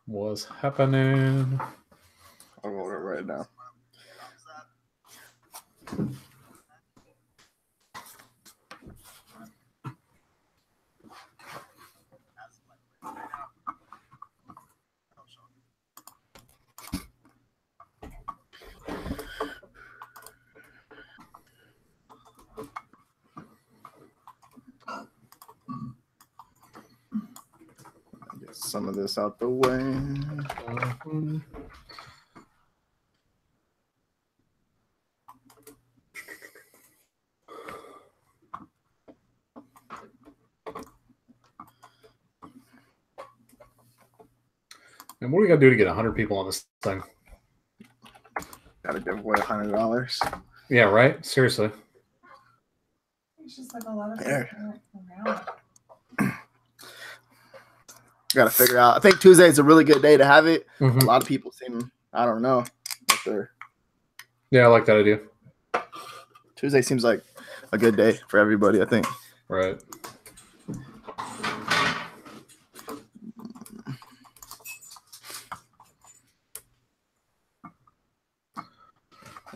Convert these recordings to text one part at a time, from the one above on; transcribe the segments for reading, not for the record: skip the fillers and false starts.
What's happening? I'll go right now. Get some of this out the way. And what do we got to do to get 100 people on this thing? Got to give away $100. Yeah, right? Seriously. It's just like a lot of There. around. Got to figure out. I think Tuesday is a really good day to have it. Mm-hmm. A lot of people seem, I don't know. Yeah, I like that idea. Tuesday seems like a good day for everybody, I think. Right.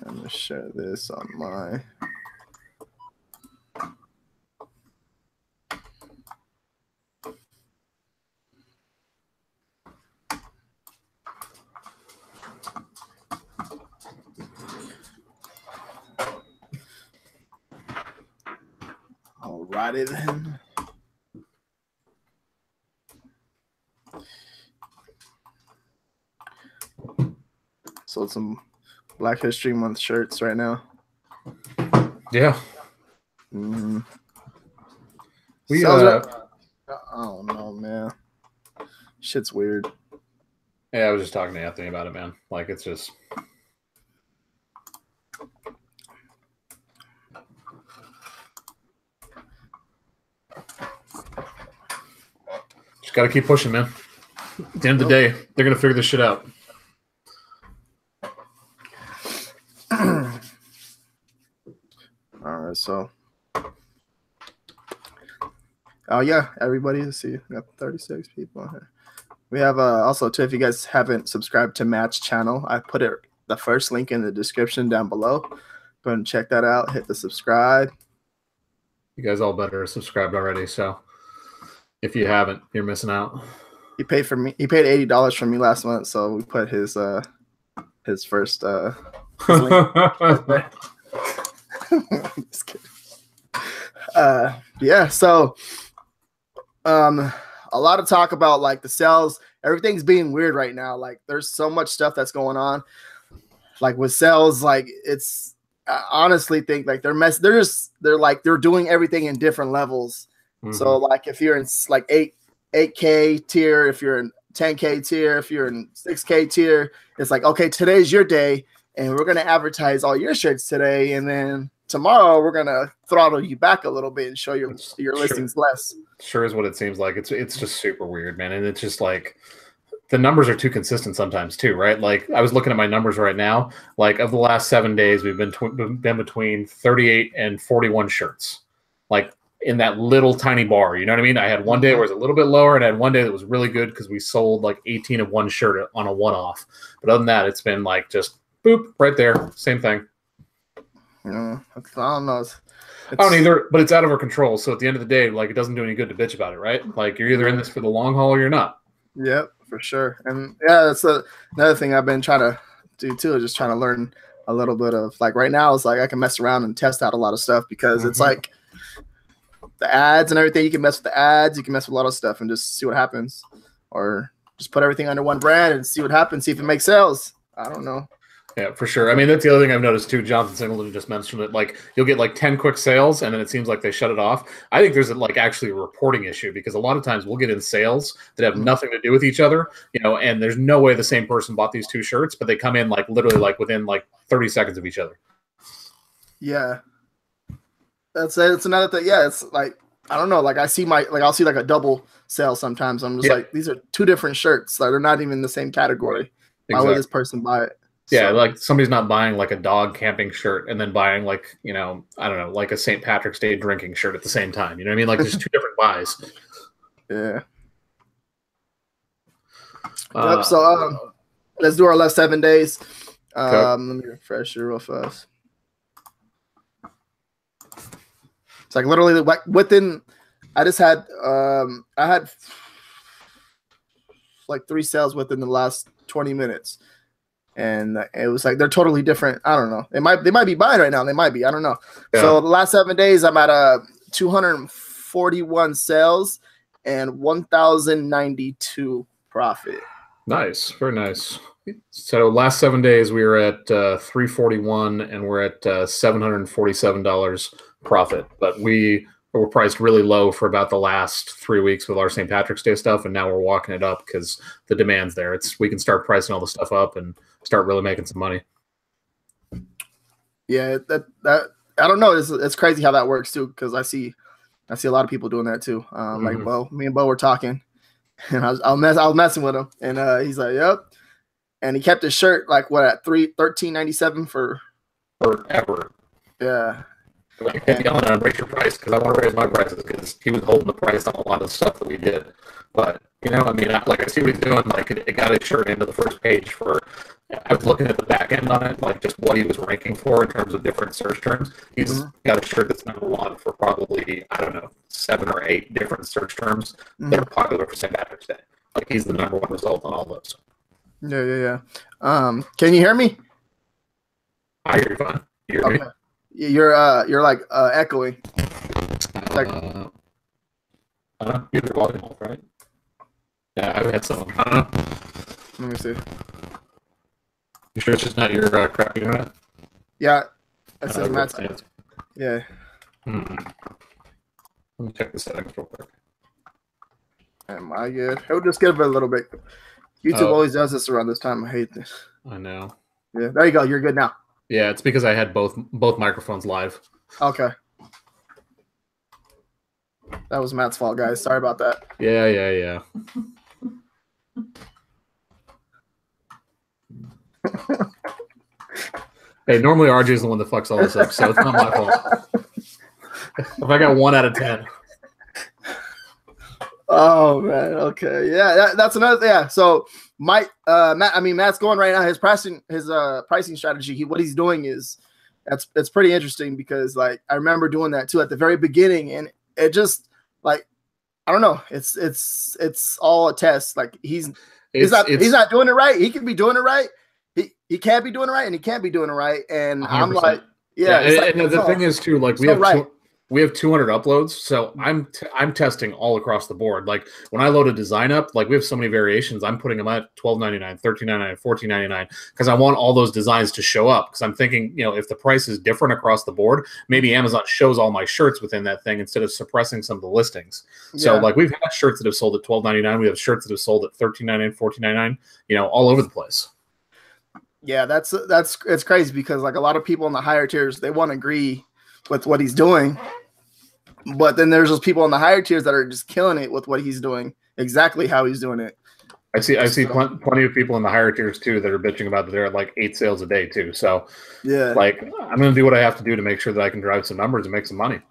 I'm going to share this on my... Alrighty then. Sold some Black History Month shirts right now. Yeah. Mm-hmm. I don't know, man. Shit's weird. Yeah, I was just talking to Anthony about it, man. Like, it's just... Just got to keep pushing, man. At the end of the day, they're going to figure this shit out. All right, so... Oh, yeah, everybody. Let's see. We got 36 people here. We have also, too, if you guys haven't subscribed to Matt's channel, I put the first link in the description down below. Go ahead and check that out. Hit the subscribe. You guys all better subscribed already, so if you haven't, you're missing out. He paid for me. He paid $80 for me last month, so we put his first his link. Just kidding. Yeah, so a lot of talk about like the sales. Everything's being weird right now. Like there's so much stuff that's going on. Like with sales, like it's I honestly think like they're doing everything in different levels. Mm-hmm. So like if you're in like 8K tier, if you're in 10K tier, if you're in 6K tier, it's like, okay, today's your day and we're going to advertise all your shirts today. And then tomorrow we're going to throttle you back a little bit and show your listings less. Sure is what it seems like. It's just super weird, man. And it's just like the numbers are too consistent sometimes too, right? Like I was looking at my numbers right now, like of the last 7 days, we've been between 38 and 41 shirts, like in that little tiny bar. You know what I mean? I had one day where it was a little bit lower and I had one day that was really good because we sold like 18 of one shirt on a one-off. But other than that, it's been like just boop right there. Same thing. I don't know. I don't either, but it's out of our control. So at the end of the day, like it doesn't do any good to bitch about it, right? Like you're either in this for the long haul or you're not. Yep, for sure. And yeah, that's another thing I've been trying to do too, is just trying to learn a little bit of like right now it's like I can mess around and test out a lot of stuff because it's like the ads and everything. You can mess with the ads, you can mess with a lot of stuff and just see what happens. Or just put everything under one brand and see what happens, see if it makes sales. I don't know. Yeah, for sure. I mean, that's the other thing I've noticed too. Jonathan Singleton just mentioned it. Like, you'll get like 10 quick sales, and then it seems like they shut it off. I think there's like actually a reporting issue because a lot of times we'll get in sales that have nothing to do with each other, you know, and there's no way the same person bought these two shirts, but they come in like literally like within like 30 seconds of each other. Yeah, that's another thing. Yeah, it's like I don't know. Like I'll see like a double sale sometimes. I'm just like, these are two different shirts. Like they're not even in the same category. Exactly. Why would this person buy it? Yeah, So, like somebody's not buying like a dog camping shirt and then buying like, you know, I don't know, like a St. Patrick's Day drinking shirt at the same time. You know what I mean? Like there's two different buys. yeah. Yep. Uh, So let's do our last 7 days. okay. Let me refresh it real fast. It's like literally within. I just had I had like 3 sales within the last 20 minutes, and it was like they're totally different. I don't know. They might be buying right now. They might be. I don't know. Yeah. So the last 7 days, I'm at 241 sales and 1,092 profit. Nice, very nice. So last 7 days we were at 341 and we're at $747 profit. But we were priced really low for about the last 3 weeks with our St. Patrick's Day stuff, and now we're walking it up because the demand's there. We can start pricing all the stuff up and start really making some money. Yeah, that I don't know. It's crazy how that works too, because I see a lot of people doing that too. Like Bo, me and Bo were talking, and I was messing with him, and he's like, "Yep," and he kept his shirt like what at $13.97 for forever. Yeah. I kept yelling at him, raise your price, because I want to raise my prices, because he was holding the price on a lot of stuff that we did. But, you know, I mean, I see what he's doing. Like, it got his shirt into the first page for, I was looking at the back end on it, like just what he was ranking for in terms of different search terms. He's got a shirt that's #1 for probably, I don't know, 7 or 8 different search terms that are popular for St. Patrick's Day. Like, he's the #1 result on all those. Yeah. Can you hear me? I hear you fine. You hear me? You're like echoing. Like, you're the volume off, right? Yeah, I've had some. I don't know. Let me see. You sure it's just not your crappy internet? Yeah, that's it. Yeah. Let me check the settings real quick. Am I good? I'll just give it a little bit. YouTube always does this around this time. I hate this. I know. Yeah, there you go. You're good now. Yeah, it's because I had both microphones live. Okay. That was Matt's fault, guys. Sorry about that. Yeah. Hey, normally RJ is the one that fucks all this up, so it's not my fault. If I got 1 out of 10. Oh man, okay, yeah, that's another. Yeah, so Matt's going right now. His pricing strategy. What he's doing is it's pretty interesting, because like I remember doing that too at the very beginning, and it just like I don't know. It's all a test. Like he's not doing it right. He can be doing it right. He can't be doing it right, and he can't be doing it right. And 100%. I'm like, yeah. And the thing is too, like we have 200 uploads, so I'm testing all across the board. Like when I load a design up, like we have so many variations. I'm putting them at $12.99, $13.99, $14.99, because I want all those designs to show up. Because I'm thinking, you know, if the price is different across the board, maybe Amazon shows all my shirts within that thing instead of suppressing some of the listings. So like we've had shirts that have sold at $12.99. We have shirts that have sold at $13.99, $14.99. You know, all over the place. Yeah, it's crazy, because like a lot of people in the higher tiers, they want to agree with what he's doing, but then there's those people in the higher tiers that are just killing it with what he's doing, exactly how he's doing it. I see plenty of people in the higher tiers too that are bitching about that they're at like 8 sales a day too. So yeah, like I'm gonna do what I have to do to make sure that I can drive some numbers and make some money.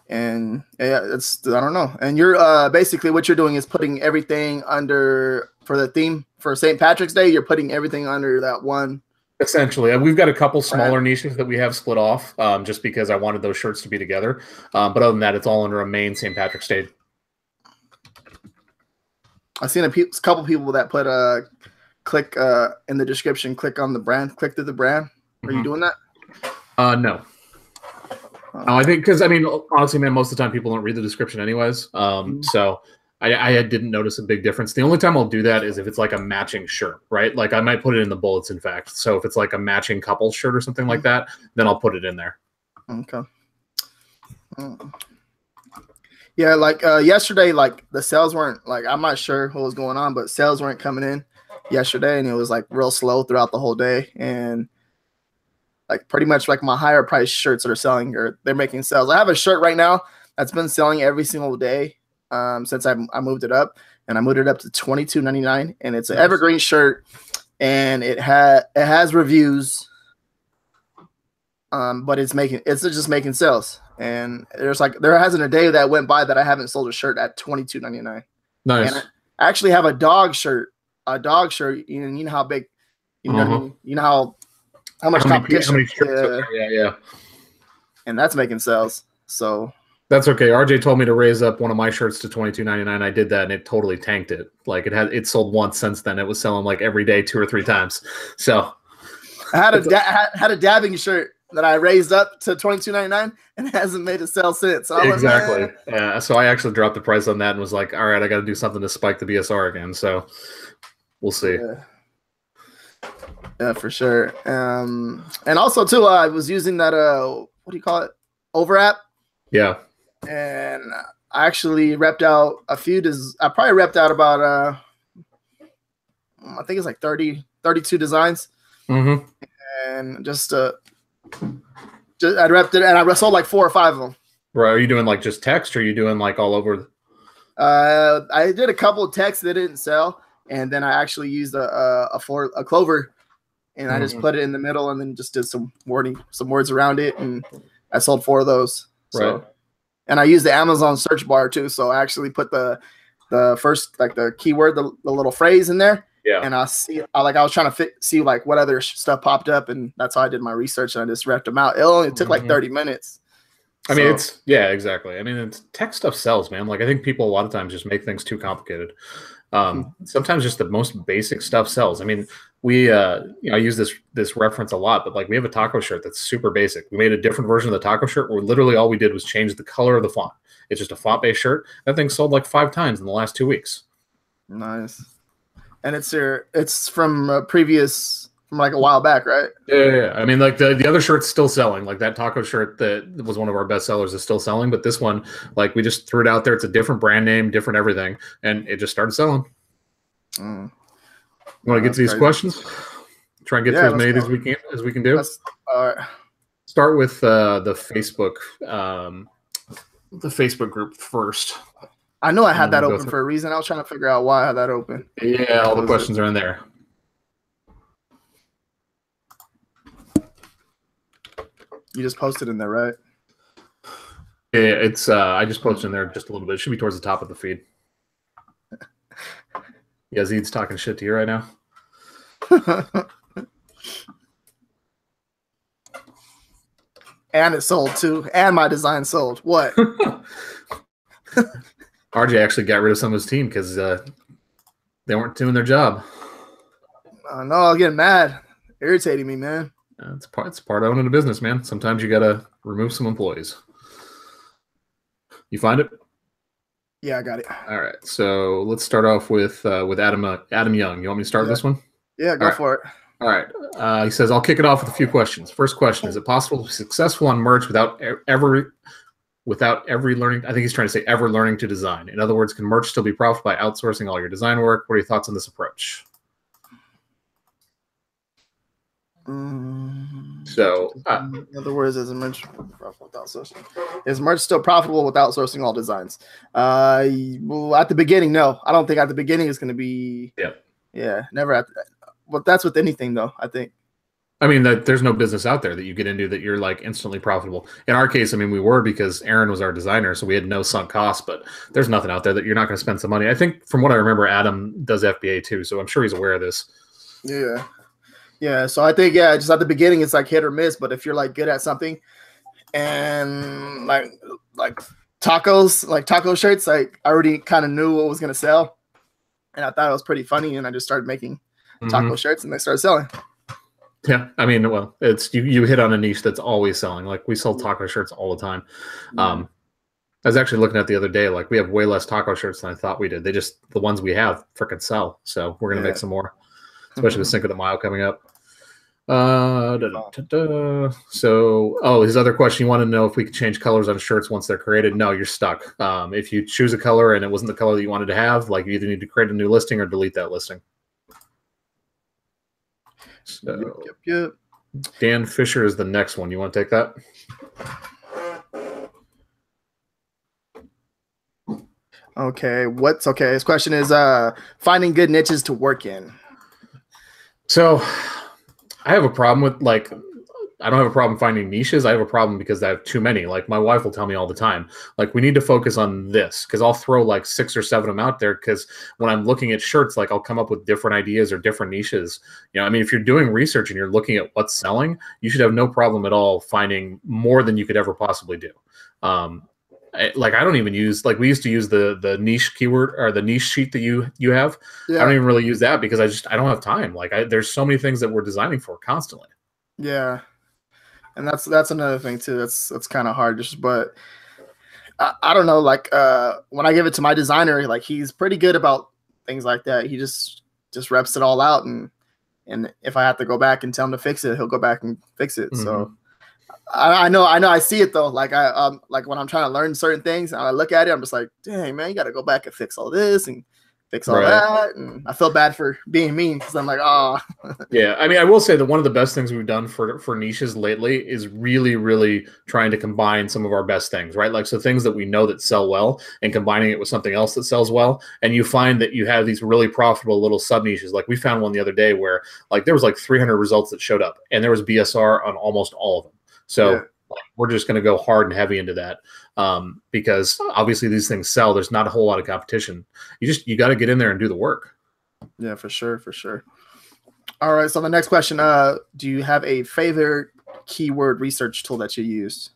And yeah, I don't know. And you're basically what you're doing is putting everything under for the theme for St. Patrick's Day. You're putting everything under that one. Essentially, we've got a couple smaller niches that we have split off, just because I wanted those shirts to be together. But other than that, it's all under a main St. Patrick's Day. I've seen a couple people that put click in the description, click on the brand, click through the brand. Are you doing that? No. I think because I mean, honestly, man, most of the time people don't read the description anyways. So I didn't notice a big difference. The only time I'll do that is if it's like a matching shirt, right? Like I might put it in the bullets, in fact. So if it's like a matching couple shirt or something like that, then I'll put it in there. Okay. Yeah, like yesterday, like the sales weren't like, I'm not sure what was going on, but sales weren't coming in yesterday, and it was like real slow throughout the whole day. And like pretty much like my higher price shirts that are selling, or they're making sales. I have a shirt right now that's been selling every single day since I moved it up, and I moved it up to $22.99, and it's an evergreen shirt. and it has reviews, but it's just making sales. And there hasn't a day that went by that I haven't sold a shirt at $22.99. Nice. And I actually have a dog shirt. You know how big, you know what I mean? You know how much competition. Yeah. And that's making sales. So that's okay. RJ told me to raise up one of my shirts to $22.99. I did that, and it totally tanked it. Like it sold once since then. It was selling like every day 2 or 3 times. So I had a dabbing shirt that I raised up to $22.99 and it hasn't made a sale since. So exactly. Yeah. So I actually dropped the price on that and was like, all right, I got to do something to spike the BSR again. So we'll see. Yeah, for sure. And also too, I was using that what do you call it? Over app. Yeah. And I actually repped out a few. I probably repped out about I think it's like 32 designs. Mm-hmm. And just I repped it, and I sold like 4 or 5 of them. Right? Are you doing like just text, or are you doing like all over? I did a couple of texts that didn't sell, and then I actually used a clover, and I just put it in the middle, and then just did some words around it, and I sold 4 of those. So, right. And I used the Amazon search bar too, so I actually put the first, like, the keyword, the little phrase in there. Yeah. And I was trying to see like what other stuff popped up, and that's how I did my research, and I just repped them out. It only took like 30 minutes. I mean, exactly. I mean, tech stuff sells, man. Like, I think people a lot of times just make things too complicated. Sometimes just the most basic stuff sells. I mean, we, I use this reference a lot, but like, we have a taco shirt that's super basic. We made a different version of the taco shirt where literally all we did was change the color of the font. It's just a font-based shirt. That thing sold like 5 times in the last 2 weeks. Nice. And it's from like a while back, right? Yeah. I mean, like the other shirt's still selling. Like that taco shirt that was one of our best sellers is still selling. But this one, like, we just threw it out there. It's a different brand name, different everything, and it just started selling. You want to get to these questions? Try and get through as many of these as we can do. All right. Start with the Facebook group first. I know I had that open for a reason. I was trying to figure out why I had that open. Yeah, all the questions are in there. You just posted in there, right? Yeah, it's I just posted in there just a little bit. It should be towards the top of the feed. Yazid's talking shit to you right now. And it sold too. And my design sold. What? RJ actually got rid of some of his team because they weren't doing their job. No, I'm getting mad. Irritating me, man. It's part of owning a business, man. Sometimes you gotta remove some employees. You find it? Yeah, I got it. All right. So let's start off with Adam Young. You want me to start with this one? Yeah, go for it. All right. He says, I'll kick it off with a few questions. First question: is it possible to be successful on merch without ever learning? I think he's trying to say ever learning to design. In other words, can merch still be profitable by outsourcing all your design work? What are your thoughts on this approach? So, in other words, is merch profitable without outsourcing? Is merch still profitable with outsourcing all designs? Well, at the beginning, no. I don't think at the beginning it's going to be. Yeah, never at. But that's with anything, though. I think. I mean, there's no business out there that you get into that you're like instantly profitable. In our case, I mean, we were, because Aaron was our designer, so we had no sunk costs. But there's nothing out there that you're not going to spend some money. I think, from what I remember, Adam does FBA too, so I'm sure he's aware of this. Yeah. So I think, just at the beginning, it's like hit or miss. But if you're like good at something, and like tacos, like taco shirts, like I already kind of knew what was going to sell, and I thought it was pretty funny, and I just started making taco shirts, and they started selling. Yeah, I mean, well, it's you hit on a niche that's always selling. Like, we sell taco shirts all the time. I was actually looking at the other day, like, we have way less taco shirts than I thought we did. The ones we have freaking sell. So we're gonna make some more, especially with Cinco de Mayo coming up. So, his other question, you want to know if we can change colors on shirts once they're created. No, you're stuck. If you choose a color and it wasn't the color that you wanted to have, like, you either need to create a new listing or delete that listing. So, Yep. Dan Fisher is the next one. You want to take that? Okay. His question is finding good niches to work in. So I have a problem with like I don't have a problem finding niches. I have a problem because I have too many. Like my wife will tell me all the time, like we need to focus on this because I'll throw like 6 or 7 of them out there because when I'm looking at shirts, like I'll come up with different ideas or different niches. You know, I mean, if you're doing research and you're looking at what's selling, you should have no problem at all finding more than you could ever possibly do. I don't even use like we used to use the niche keyword or the niche sheet that you have. I don't even really use that because I don't have time. Like there's so many things that we're designing for constantly. Yeah. And that's another thing too. That's kind of hard. But I don't know. Like when I give it to my designer, like he's pretty good about things like that. He just reps it all out, and if I have to go back and tell him to fix it, he'll go back and fix it. So I know. I see it though. Like like when I'm trying to learn certain things, and I look at it, I'm just like, dang man, you got to go back and fix all this and fix all that. And I feel bad for being mean because I'm like, oh. Yeah, I mean, I will say that one of the best things we've done for niches lately is really, really trying to combine some of our best things, right? Like, so things that we know that sell well and combining it with something else that sells well. And you find that you have these really profitable little sub niches. Like we found one the other day where like there was like 300 results that showed up and there was BSR on almost all of them. So we're just going to go hard and heavy into that because obviously these things sell. There's not a whole lot of competition. You got to get in there and do the work. Yeah, for sure. All right. So the next question, do you have a favorite keyword research tool that you use?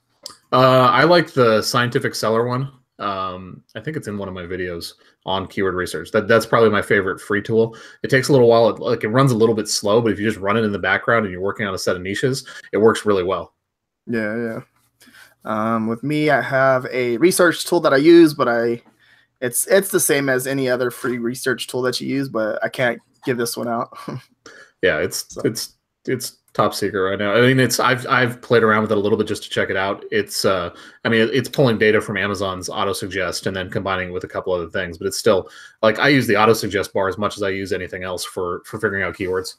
I like the Scientific Seller one. I think it's in one of my videos on keyword research. That's probably my favorite free tool. It takes a little while. It runs a little bit slow, but if you just run it in the background and you're working on a set of niches, it works really well. Yeah. With me, I have a research tool that I use, but it's the same as any other free research tool that you use, but I can't give this one out. Yeah, it's top secret right now. I mean, I've played around with it a little bit just to check it out. It's it's pulling data from Amazon's auto suggest and then combining it with a couple other things, but it's still like I use the auto suggest bar as much as I use anything else for figuring out keywords.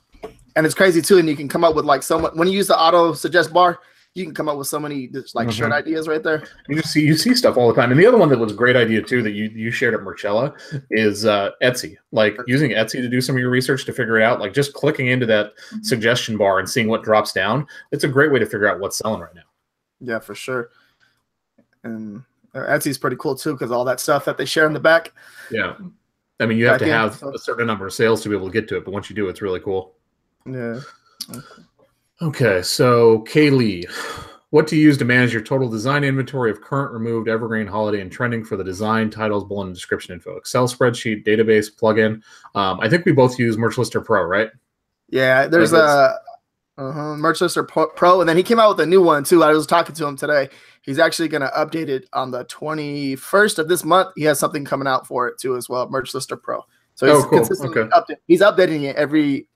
And it's crazy too, and you can come up with like when you use the auto suggest bar, you can come up with so many like shirt ideas right there. You see stuff all the time. And the other one that was a great idea too that you shared at Marcella is Etsy. Like using Etsy to do some of your research to figure it out. Like just clicking into that suggestion bar and seeing what drops down. It's a great way to figure out what's selling right now. Yeah, for sure. And Etsy's pretty cool too because all that stuff that they share in the back. Yeah, I mean you have to have a certain number of sales to be able to get to it, but once you do, it's really cool. Yeah. Okay, so Kaylee, what do you use to manage your total design inventory of current, removed, evergreen, holiday, and trending for the design, titles, bullet, and description info? Excel spreadsheet, database, plugin. I think we both use Merch Lister Pro, right? Yeah, there's a Merch Lister Pro, and then he came out with a new one too. I was talking to him today. He's actually going to update it on the 21st of this month. He has something coming out for it too as well, Merch Lister Pro. So he's consistently he's updating it every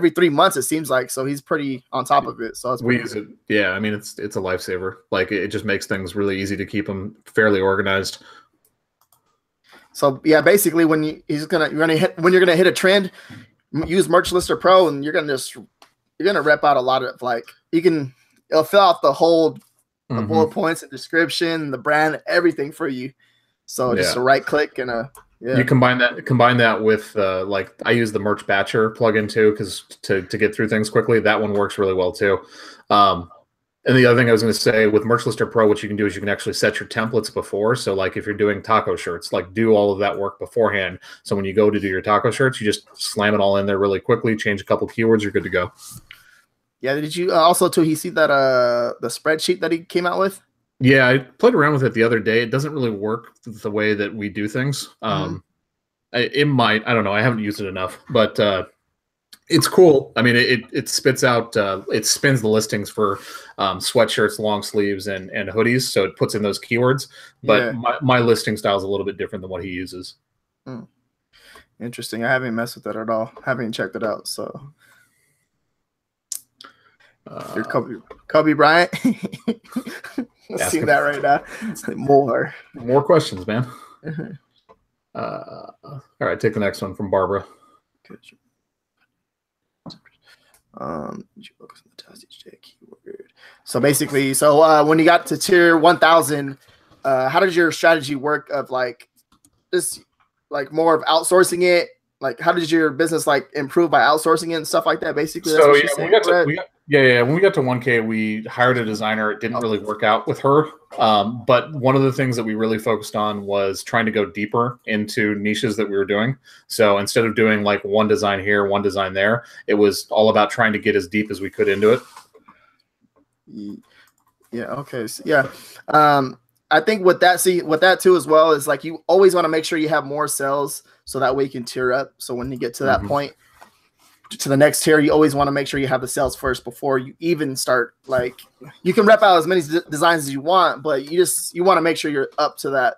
3 months, it seems like. So he's pretty on top of it. So we use it. Yeah, I mean it's a lifesaver. Like it just makes things really easy to keep them fairly organized. So yeah, basically when you're gonna hit a trend, use Merch Lister Pro, and you're gonna rep out a lot of it'll fill out the whole the bullet points and description, the brand, everything for you. So just a right click and you combine that with like I use the Merch Batcher plugin too because to get through things quickly. That one works really well too. And the other thing I was going to say with Merch Lister Pro, what you can do is you can actually set your templates before. So like if you're doing taco shirts, like do all of that work beforehand. So when you go to do your taco shirts, you just slam it all in there really quickly, change a couple keywords, you're good to go. Yeah. Did you also too? He see that the spreadsheet that he came out with? Yeah, I played around with it the other day. It doesn't really work the way that we do things. It might. I don't know. I haven't used it enough, but it's cool. I mean, it spits out. It spins the listings for sweatshirts, long sleeves, and hoodies. So it puts in those keywords. But my listing style is a little bit different than what he uses. Interesting. I haven't messed with that at all. Haven't checked it out. So. You're Kobe Bryant. Let's see that right now. More questions, man. All right, take the next one from Barbara. Did you focus on the task each day keyword? So basically, when you got to tier 1,000, how does your strategy work of like just like more of outsourcing it like how did your business like improve by outsourcing it and stuff like that? Basically, that's So what yeah, she's saying. when we got to 1K, we hired a designer. It didn't really work out with her. But one of the things that we really focused on was trying to go deeper into niches that we were doing. So instead of doing like one design here, one design there, it was all about trying to get as deep as we could into it. Yeah. Okay. So, yeah. I think with that too as well is like you always want to make sure you have more sales so that way you can tier up. So when you get to that point, to the next tier, you always want to make sure you have the sales first before you even start. Like you can rep out as many designs as you want, but you want to make sure you're up to that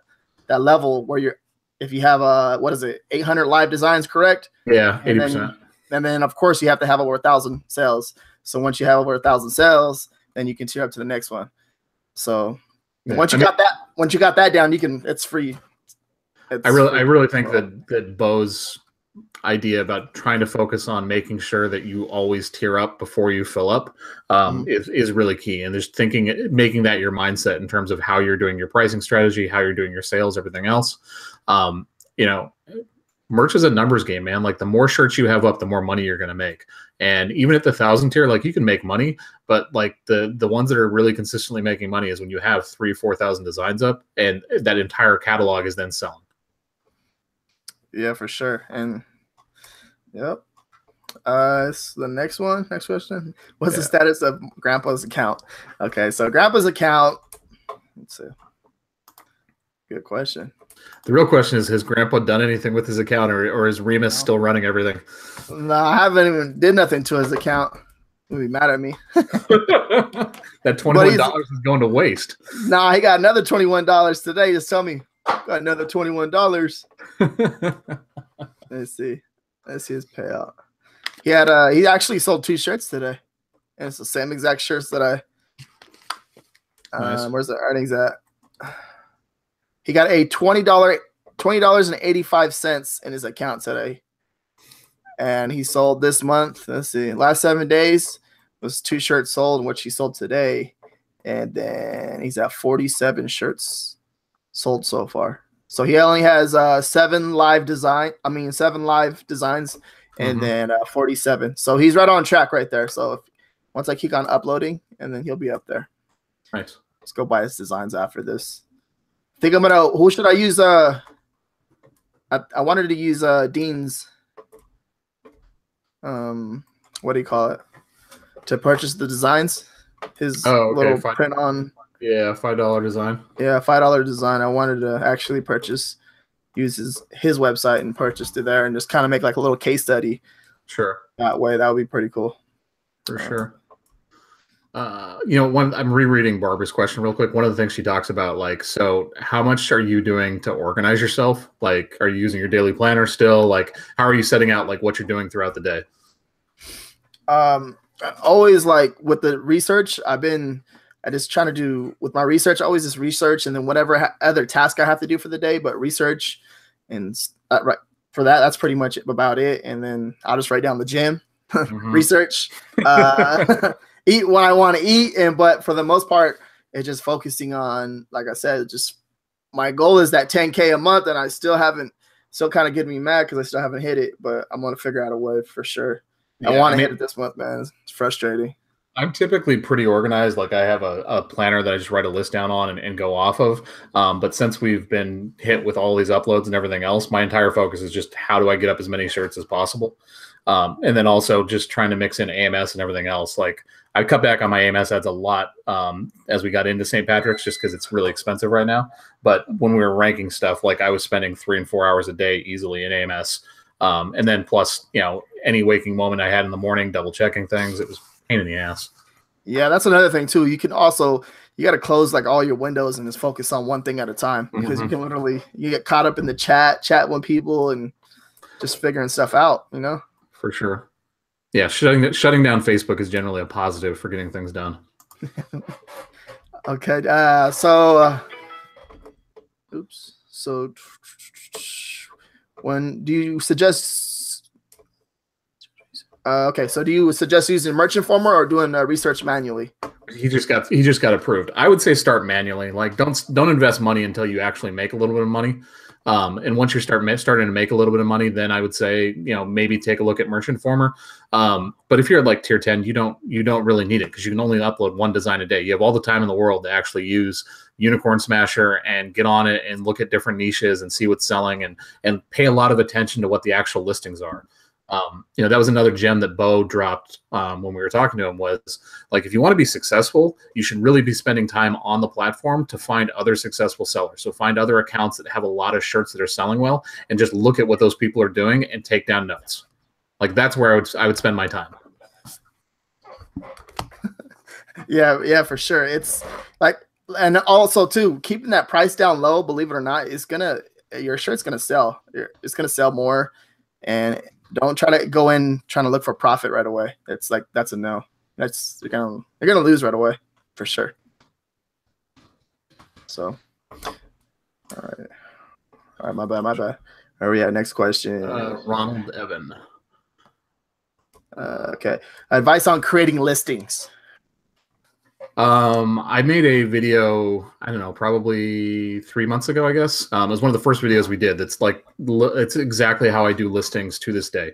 level where you're. If you have 800 live designs, correct? Yeah, 80%. And then of course you have to have over 1,000 sales. So once you have over 1,000 sales, then you can tier up to the next one. So once you got that down, it's free. I really think that Bo's idea about trying to focus on making sure that you always tier up before you fill up is really key. And just making that your mindset in terms of how you're doing your pricing strategy, how you're doing your sales, everything else. Merch is a numbers game, man. Like the more shirts you have up, the more money you're going to make. And even at the 1,000 tier, like you can make money, but like the ones that are really consistently making money is when you have 4,000 designs up and that entire catalog is then selling. Yeah, for sure. And yep. So the next question. What's the status of Grandpa's account? Okay, so Grandpa's account. Let's see. Good question. The real question is, has Grandpa done anything with his account, or is Remus still running everything? No, I haven't even did nothing to his account. He'll be mad at me. That $21 is going to waste. Nah, he got another $21 today. Just tell me, got another $21. Let's see his payout. He actually sold 2 shirts today, and it's the same exact shirts that Nice. Where's the earnings at? He got a $20.85 in his account today. And he sold this month. Let's see. Last 7 days was 2 shirts sold, which he sold today. And then he's at 47 shirts sold so far. So he only has 7 live designs, and then 47. So he's right on track right there. So once I keep on uploading, and then he'll be up there. Nice. Let's go buy his designs after this. Think I'm gonna. Who should I use? I wanted to use Dean's. What do you call it? To purchase the designs. His little print on. Yeah, $5 design. Yeah, $5 design. I wanted to actually use his website and purchased it there, and just kind of make like a little case study. Sure. That way, that would be pretty cool. For sure. I'm rereading Barbara's question real quick. One of the things she talks about, like, so how much are you doing to organize yourself? Like, are you using your daily planner still? Like, how are you setting out like what you're doing throughout the day? Always like with the research, I just trying to do with my research. I always just research, and then whatever other task I have to do for the day, but research and right for that, that's pretty much about it. And then I'll just write down the gym, research, eat what I want to eat, but for the most part, it's just focusing on, like I said, just my goal is that 10K a month, and I still kind of getting me mad because I still haven't hit it, but I'm gonna figure out a way for sure. Yeah, I want to hit it this month, man. It's frustrating. I'm typically pretty organized. Like I have a planner that I just write a list down on and go off of. But since we've been hit with all these uploads and everything else, my entire focus is just how do I get up as many shirts as possible. And then also just trying to mix in AMS and everything else. Like I cut back on my AMS ads a lot as we got into St. Patrick's, just because it's really expensive right now. But when we were ranking stuff, like I was spending 3 and 4 hours a day easily in AMS. And then plus, any waking moment I had in the morning, double checking things, it was a pain in the ass. Yeah, that's another thing too. You got to close like all your windows and just focus on one thing at a time, because you can you get caught up in the chat with people and just figuring stuff out, For sure. Yeah, shutting down Facebook is generally a positive for getting things done. Okay. So when do you suggest? So do you suggest using Merchant Former or doing research manually? He just got approved. I would say start manually. Like don't invest money until you actually make a little bit of money. And once you starting to make a little bit of money, then I would say, maybe take a look at Merchant Former. But if you're at like tier 10, you don't really need it because you can only upload one design a day. You have all the time in the world to actually use Unicorn Smasher and get on it and look at different niches and see what's selling and pay a lot of attention to what the actual listings are. That was another gem that Bo dropped when we were talking to him was like, if you want to be successful, you should really be spending time on the platform to find other successful sellers. So find other accounts that have a lot of shirts that are selling well and just look at what those people are doing and take down notes. Like that's where I would spend my time. Yeah, for sure. It's like, and also too, keeping that price down low, believe it or not, your shirt's gonna sell. It's gonna sell more, and don't try to go in trying to look for profit right away. It's like that's a no. You're gonna lose right away for sure. So, all right, my bad. Where are we at? Next question. Ronald Evan. Okay, advice on creating listings. I made a video, I don't know, probably 3 months ago, I guess. It was one of the first videos we did. It's exactly how I do listings to this day.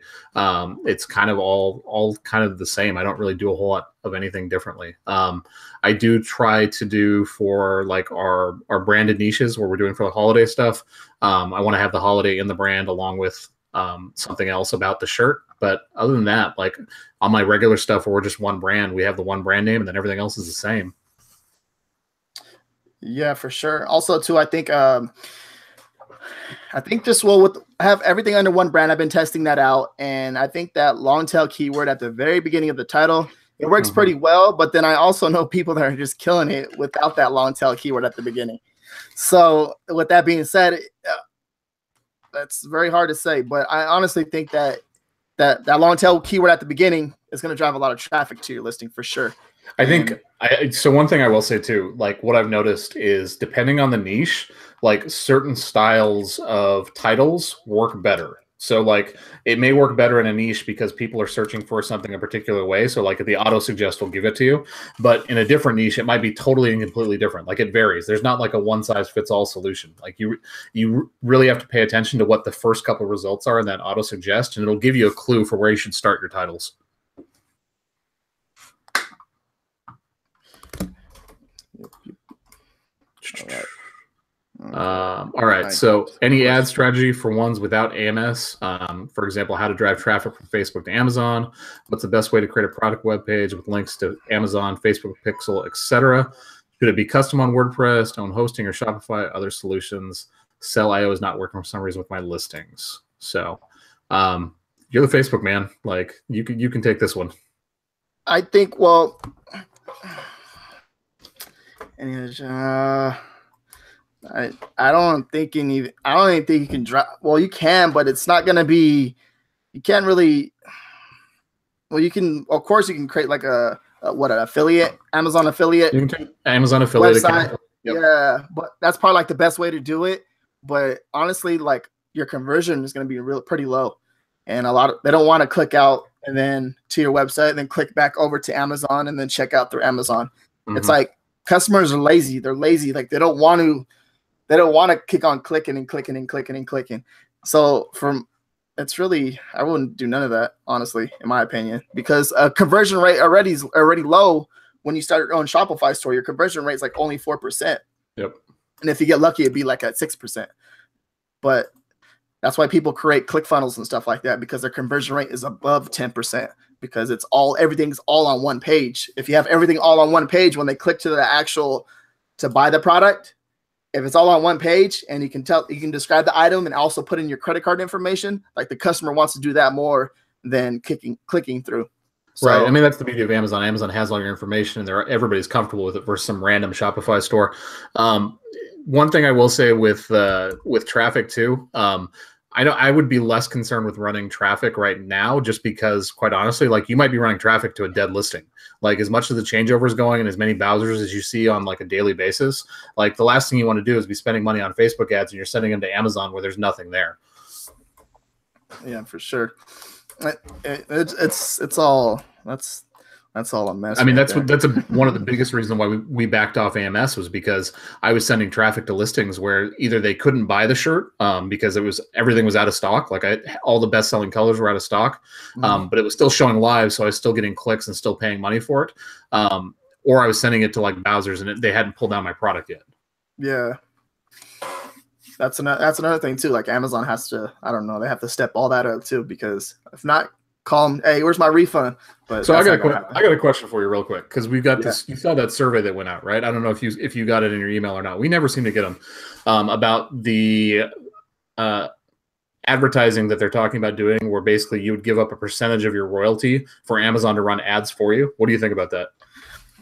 It's kind of all kind of the same. I don't really do a whole lot of anything differently. I do try to do for like our branded niches where we're doing for the holiday stuff. I want to have the holiday in the brand along with something else about the shirt. But other than that, like on my regular stuff where we're just one brand, we have the one brand name and then everything else is the same. Yeah, for sure. Also too, I think just have everything under one brand. I've been testing that out, and I think that long tail keyword at the very beginning of the title, it works pretty well. But then I also know people that are just killing it without that long tail keyword at the beginning. So with that being said, that's very hard to say, but I honestly think that long tail keyword at the beginning is going to drive a lot of traffic to your listing for sure. So one thing I will say too, like what I've noticed is depending on the niche, like certain styles of titles work better. So like it may work better in a niche because people are searching for something a particular way. So like the auto suggest will give it to you, but in a different niche, it might be totally and completely different. Like it varies. There's not like a one size fits all solution. Like you really have to pay attention to what the first couple of results are in that auto suggest, and it'll give you a clue for where you should start your titles. All right. So any ad strategy for ones without AMS? For example, how to drive traffic from Facebook to Amazon? What's the best way to create a product web page with links to Amazon, Facebook Pixel, etc.? Should it be custom on WordPress, own hosting or Shopify, other solutions? Sell.io is not working for some reason with my listings. So you're the Facebook man. Like you can take this one. I think, I don't even think you can drop. Well, you can, but it's not going to be. You can't really. Well, you can. Of course, you can create like an affiliate, Amazon affiliate. You can take Amazon affiliate website. account. Yep. Yeah, but that's probably like the best way to do it. But honestly, like your conversion is going to be pretty low, and they don't want to click out and then to your website and then click back over to Amazon and then check out through Amazon. Mm-hmm. It's like customers are lazy. They're lazy. Like they don't want to keep on clicking and clicking and clicking and clicking. So I wouldn't do none of that, honestly, in my opinion, because conversion rate already is low. When you start your own Shopify store, your conversion rate is like only 4%. Yep. And if you get lucky, it'd be like at 6%. But that's why people create ClickFunnels and stuff like that, because their conversion rate is above 10%, because everything's all on one page. If you have everything all on one page, when they click to buy the product, if it's all on one page and you can describe the item and also put in your credit card information, like the customer wants to do that more than clicking through. So, right. I mean, that's the beauty of Amazon. Amazon has all your information and everybody's comfortable with it versus some random Shopify store. One thing I will say with traffic too, I would be less concerned with running traffic right now, just because, quite honestly, like you might be running traffic to a dead listing. Like as much as the changeover is going and as many browsers as you see on like a daily basis, like the last thing you want to do is be spending money on Facebook ads and you're sending them to Amazon where there's nothing there. Yeah, for sure. It's all that's That's all a mess. I mean, right that's there. one of the biggest reasons why we backed off AMS was because I was sending traffic to listings where either they couldn't buy the shirt because everything was out of stock, like all the best selling colors were out of stock, but it was still showing live, so I was still getting clicks and still paying money for it, or I was sending it to like Bowser's and they hadn't pulled down my product yet. Yeah, that's another thing too. Like Amazon has to, I don't know, they have to step all that up too, because if not, call them, hey, where's my refund? But so I got a question for you real quick, because we've got this. You saw that survey that went out, right? I don't know if you got it in your email or not. We never seem to get them about the advertising that they're talking about doing, where basically you would give up a percentage of your royalty for Amazon to run ads for you. What do you think about that?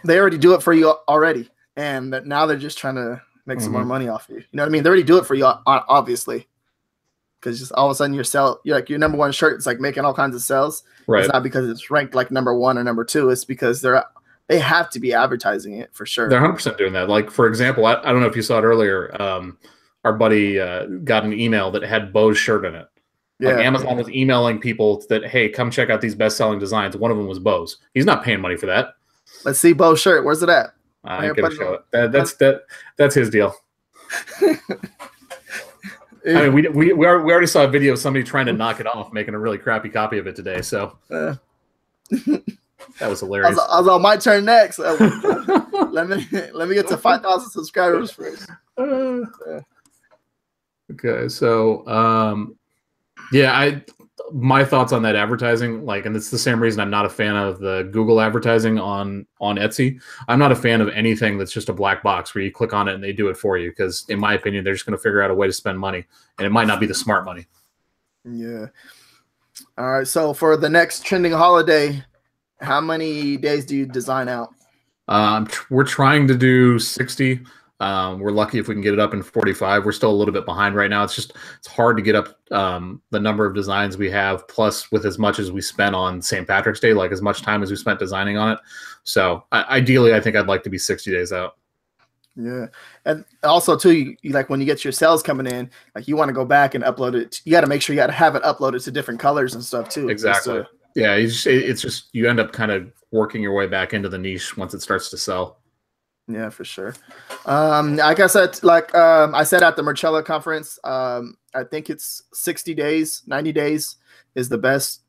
They already do it for you already, and now they're just trying to make some more money off you. You know what I mean? They already do it for you, obviously. Because just all of a sudden you're like your number one shirt is like making all kinds of sales. Right. It's not because it's ranked like number 1 or number 2. It's because they have to be advertising it for sure. They're 100% doing that. Like, for example, I don't know if you saw it earlier. Our buddy got an email that had Bo's shirt in it. Yeah. Like Amazon was emailing people that, hey, come check out these best-selling designs. One of them was Bo's. He's not paying money for that. Let's see Bo's shirt. Where's it at? I ain't gonna show it. That's his deal. I mean, we already saw a video of somebody trying to knock it off, making a really crappy copy of it today. So that was hilarious. I was on my turn next. let me get to 5,000 subscribers first. Okay, so my thoughts on that advertising, like, and it's the same reason I'm not a fan of the Google advertising on Etsy. I'm not a fan of anything that's just a black box where you click on it and they do it for you, because in my opinion, they're just going to figure out a way to spend money, and it might not be the smart money. Yeah. All right. So for the next trending holiday, how many days do you design out? We're trying to do 60. We're lucky if we can get it up in 45. We're still a little bit behind right now. It's hard to get up the number of designs we have, plus with as much as we spent on St. Patrick's Day, like as much time as we spent designing on it. So ideally, I think I'd like to be 60 days out. Yeah. And also too, you like when you get your sales coming in, like you want to go back and upload it. You got to make sure you got to have it uploaded to different colors and stuff too. Exactly. Yeah. It's just, you end up kind of working your way back into the niche once it starts to sell. Yeah, for sure. Like I said, I said at the Marcella conference, I think it's 60 days, 90 days is the best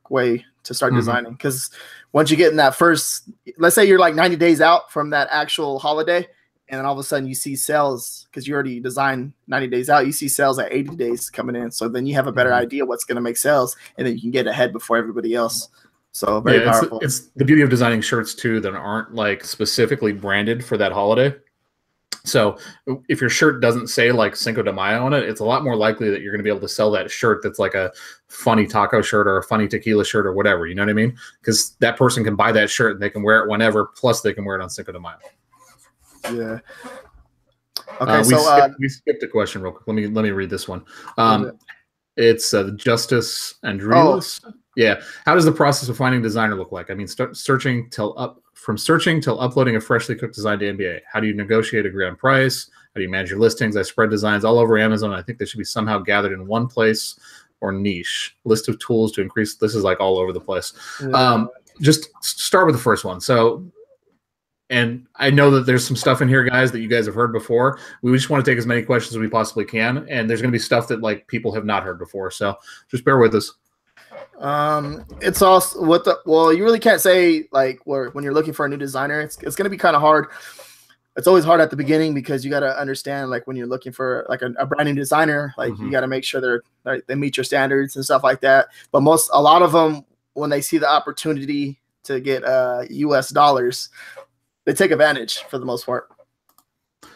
way to start designing. Because once you get in that first, let's say you're like 90 days out from that actual holiday, and then all of a sudden you see sales, because you already designed 90 days out, you see sales at 80 days coming in. So then you have a better idea what's going to make sales, and then you can get ahead before everybody else. So very powerful. It's the beauty of designing shirts too that aren't like specifically branded for that holiday. So if your shirt doesn't say like Cinco de Mayo on it, it's a lot more likely that you're going to be able to sell that shirt that's like a funny taco shirt or a funny tequila shirt or whatever. You know what I mean? Because that person can buy that shirt and they can wear it whenever. Plus, they can wear it on Cinco de Mayo. Yeah. Okay. We skipped a question real quick. Let me read this one. It's Justice Andrews. Oh. Yeah. How does the process of finding a designer look like? I mean, searching till uploading a freshly cooked design to NBA. How do you negotiate a grand price? How do you manage your listings? I spread designs all over Amazon. I think they should be somehow gathered in one place or niche. List of tools to increase. This is like all over the place. Yeah. Just start with the first one. So, and I know that there's some stuff in here, guys, that you guys have heard before. We just want to take as many questions as we possibly can. And there's going to be stuff that like people have not heard before. So just bear with us. It's also you really can't say like when you're looking for a new designer, it's going to be kind of hard. It's always hard at the beginning because you got to understand, like when you're looking for like a brand new designer, like you got to make sure they meet your standards and stuff like that. But a lot of them, when they see the opportunity to get US dollars, they take advantage for the most part.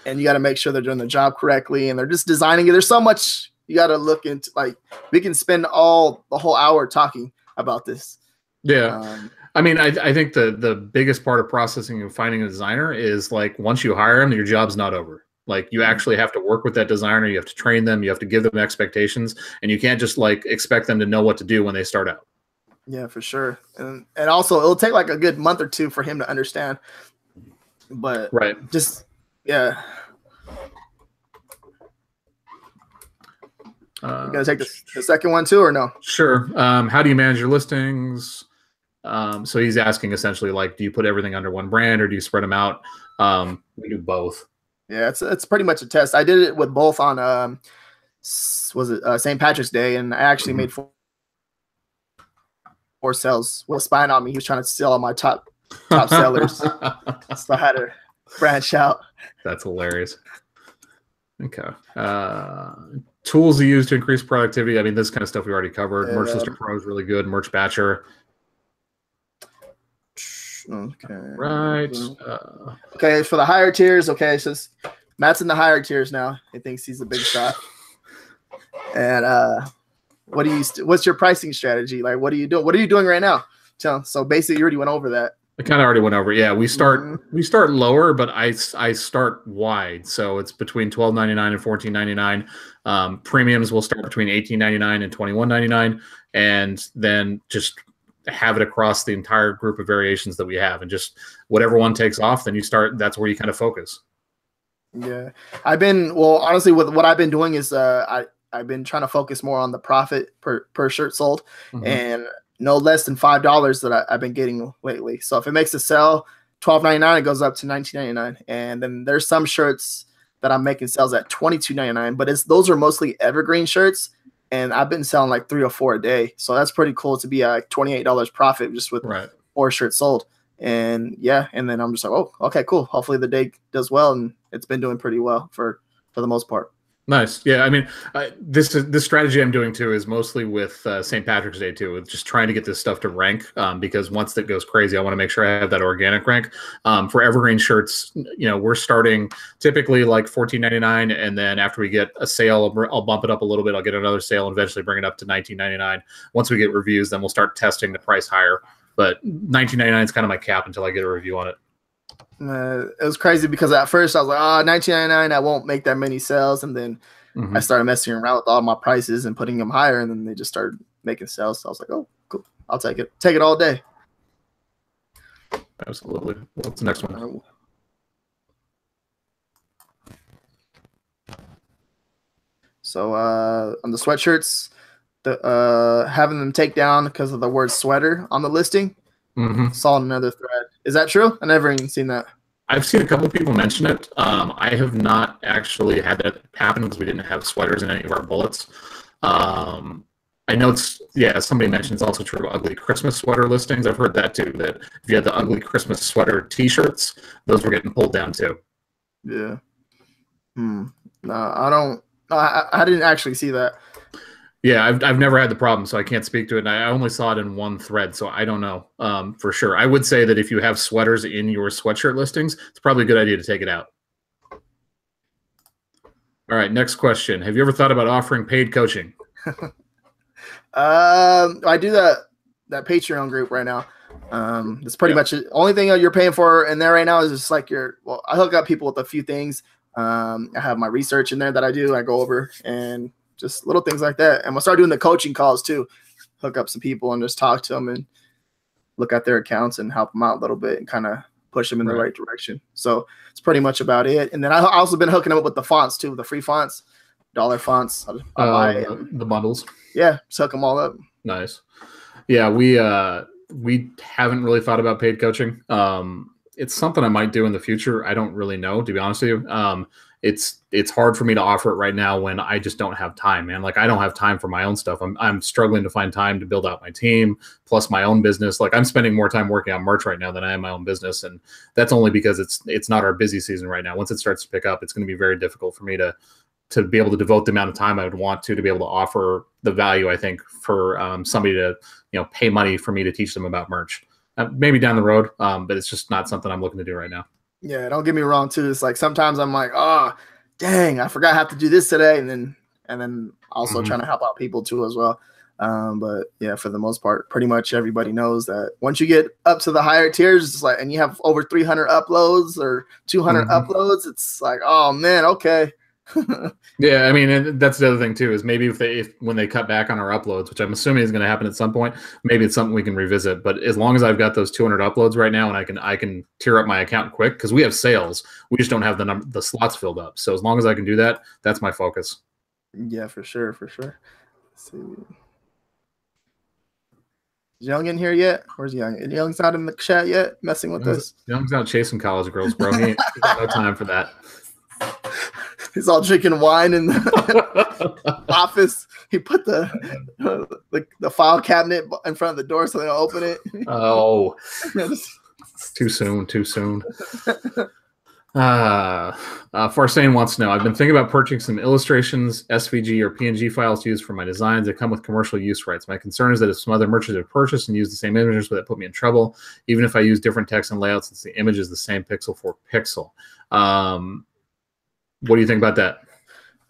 And you got to make sure they're doing the job correctly and they're just designing it. There's so much you got to look into. Like we can spend the whole hour talking about this. Yeah. I mean, I think the biggest part of processing and finding a designer is like once you hire them, your job's not over. Like you actually have to work with that designer. You have to train them. You have to give them expectations, and you can't just like expect them to know what to do when they start out. Yeah, for sure. And also it'll take like a good month or two for him to understand. But just yeah. You gonna take the second one too, or no? Sure. How do you manage your listings? So he's asking essentially like, do you put everything under one brand or do you spread them out? We do both. Yeah, it's pretty much a test. I did it with both on was it St. Patrick's Day, and I actually made four sales. Was spying on me. He was trying to steal all my top sellers, so I had to branch out. That's hilarious. Okay. Tools you use to increase productivity. I mean, this kind of stuff we already covered. Yeah. Merch Lister Pro is really good. Merch Batcher. Okay. Right. Okay, for the higher tiers. Okay, so Matt's in the higher tiers now. He thinks he's a big shot. And what's your pricing strategy? Like, what are you doing? What are you doing right now? So basically, you already went over that. I kind of already went over. Yeah, we start lower, but I start wide. So it's between $12.99 and $14.99. Premiums will start between $18.99 and $21.99, and then just have it across the entire group of variations that we have, and just whatever one takes off, then you start. That's where you kind of focus. Yeah, honestly, with what I've been doing is I've been trying to focus more on the profit per shirt sold, and no less than $5 that I've been getting lately. So if it makes a sale, $12.99, it goes up to $19.99, and then there's some shirts that I'm making sales at $22.99, but those are mostly evergreen shirts. And I've been selling like 3 or 4 a day. So that's pretty cool to be at $28 profit just with 4 shirts sold. And yeah, and then I'm just like, oh, okay, cool. Hopefully the day does well. And it's been doing pretty well for the most part. Nice. Yeah. I mean, this strategy I'm doing too is mostly with St. Patrick's Day too, with just trying to get this stuff to rank, because once that goes crazy, I want to make sure I have that organic rank. For evergreen shirts, we're starting typically like $14.99, and then after we get a sale, I'll bump it up a little bit. I'll get another sale and eventually bring it up to $19.99. Once we get reviews, then we'll start testing the price higher. But $19.99 is kind of my cap until I get a review on it. It was crazy because at first I was like, $19.99, I won't make that many sales. And then I started messing around with all my prices and putting them higher. And then they just started making sales. So I was like, oh, cool. I'll take it. Take it all day. Absolutely. What's the next one? So on the sweatshirts, having them take down because of the word sweater on the listing. Saw another thread. Is that true? I never even seen that. I've seen a couple of people mention it. I have not actually had that happen because we didn't have sweaters in any of our bullets. I know somebody mentioned it's also true of ugly Christmas sweater listings. I've heard that too, that if you had the ugly Christmas sweater t-shirts, those were getting pulled down too. Yeah. No, I don't. I didn't actually see that. Yeah, I've never had the problem, so I can't speak to it. And I only saw it in one thread, so I don't know for sure. I would say that if you have sweaters in your sweatshirt listings, it's probably a good idea to take it out. All right, next question. Have you ever thought about offering paid coaching? I do that Patreon group right now. That's pretty much it. Only thing you're paying for in there right now is just like I hook up people with a few things. I have my research in there that I do. I go over and just little things like that. And we'll start doing the coaching calls too. Hook up some people and just talk to them and look at their accounts and help them out a little bit and kind of push them in the right direction. So it's pretty much about it. And then I've also been hooking up with the fonts too, the free fonts, $1 fonts. I'll buy the bundles. Yeah, just hook them all up. Nice. Yeah, we haven't really thought about paid coaching. It's something I might do in the future. I don't really know, to be honest with you. It's hard for me to offer it right now when I just don't have time, man. Like I don't have time for my own stuff. I'm struggling to find time to build out my team, plus my own business. Like I'm spending more time working on merch right now than I am my own business, and that's only because it's not our busy season right now. Once it starts to pick up, it's going to be very difficult for me to be able to devote the amount of time I would want to be able to offer the value I think for somebody to pay money for me to teach them about merch. Maybe down the road, but it's just not something I'm looking to do right now. Yeah, don't get me wrong too. It's like sometimes I'm like, oh, dang, I forgot I have to do this today, and then also trying to help out people too as well. But yeah, for the most part, pretty much everybody knows that once you get up to the higher tiers, it's like, and you have over 300 uploads or 200 uploads, it's like, oh man, okay. Yeah, I mean, that's the other thing too, is maybe when they cut back on our uploads, which I'm assuming is going to happen at some point, maybe it's something we can revisit. But as long as I've got those 200 uploads right now, and I can tear up my account quick, because we have sales, we just don't have the slots filled up. So as long as I can do that, that's my focus. Yeah, for sure. Let's see. Is Young in here yet? Where's Young? Young's not in the chat yet, messing with us. Young's out chasing college girls, bro. He got no time for that. He's all drinking wine in the office. He put the file cabinet in front of the door so they don't open it. Oh, too soon. Farsane wants to know, I've been thinking about purchasing some illustrations, SVG, or PNG files to use for my designs that come with commercial use rights. My concern is that if some other merchants have purchased and used the same images, would that put me in trouble, even if I use different text and layouts since the image is the same pixel for pixel. What do you think about that?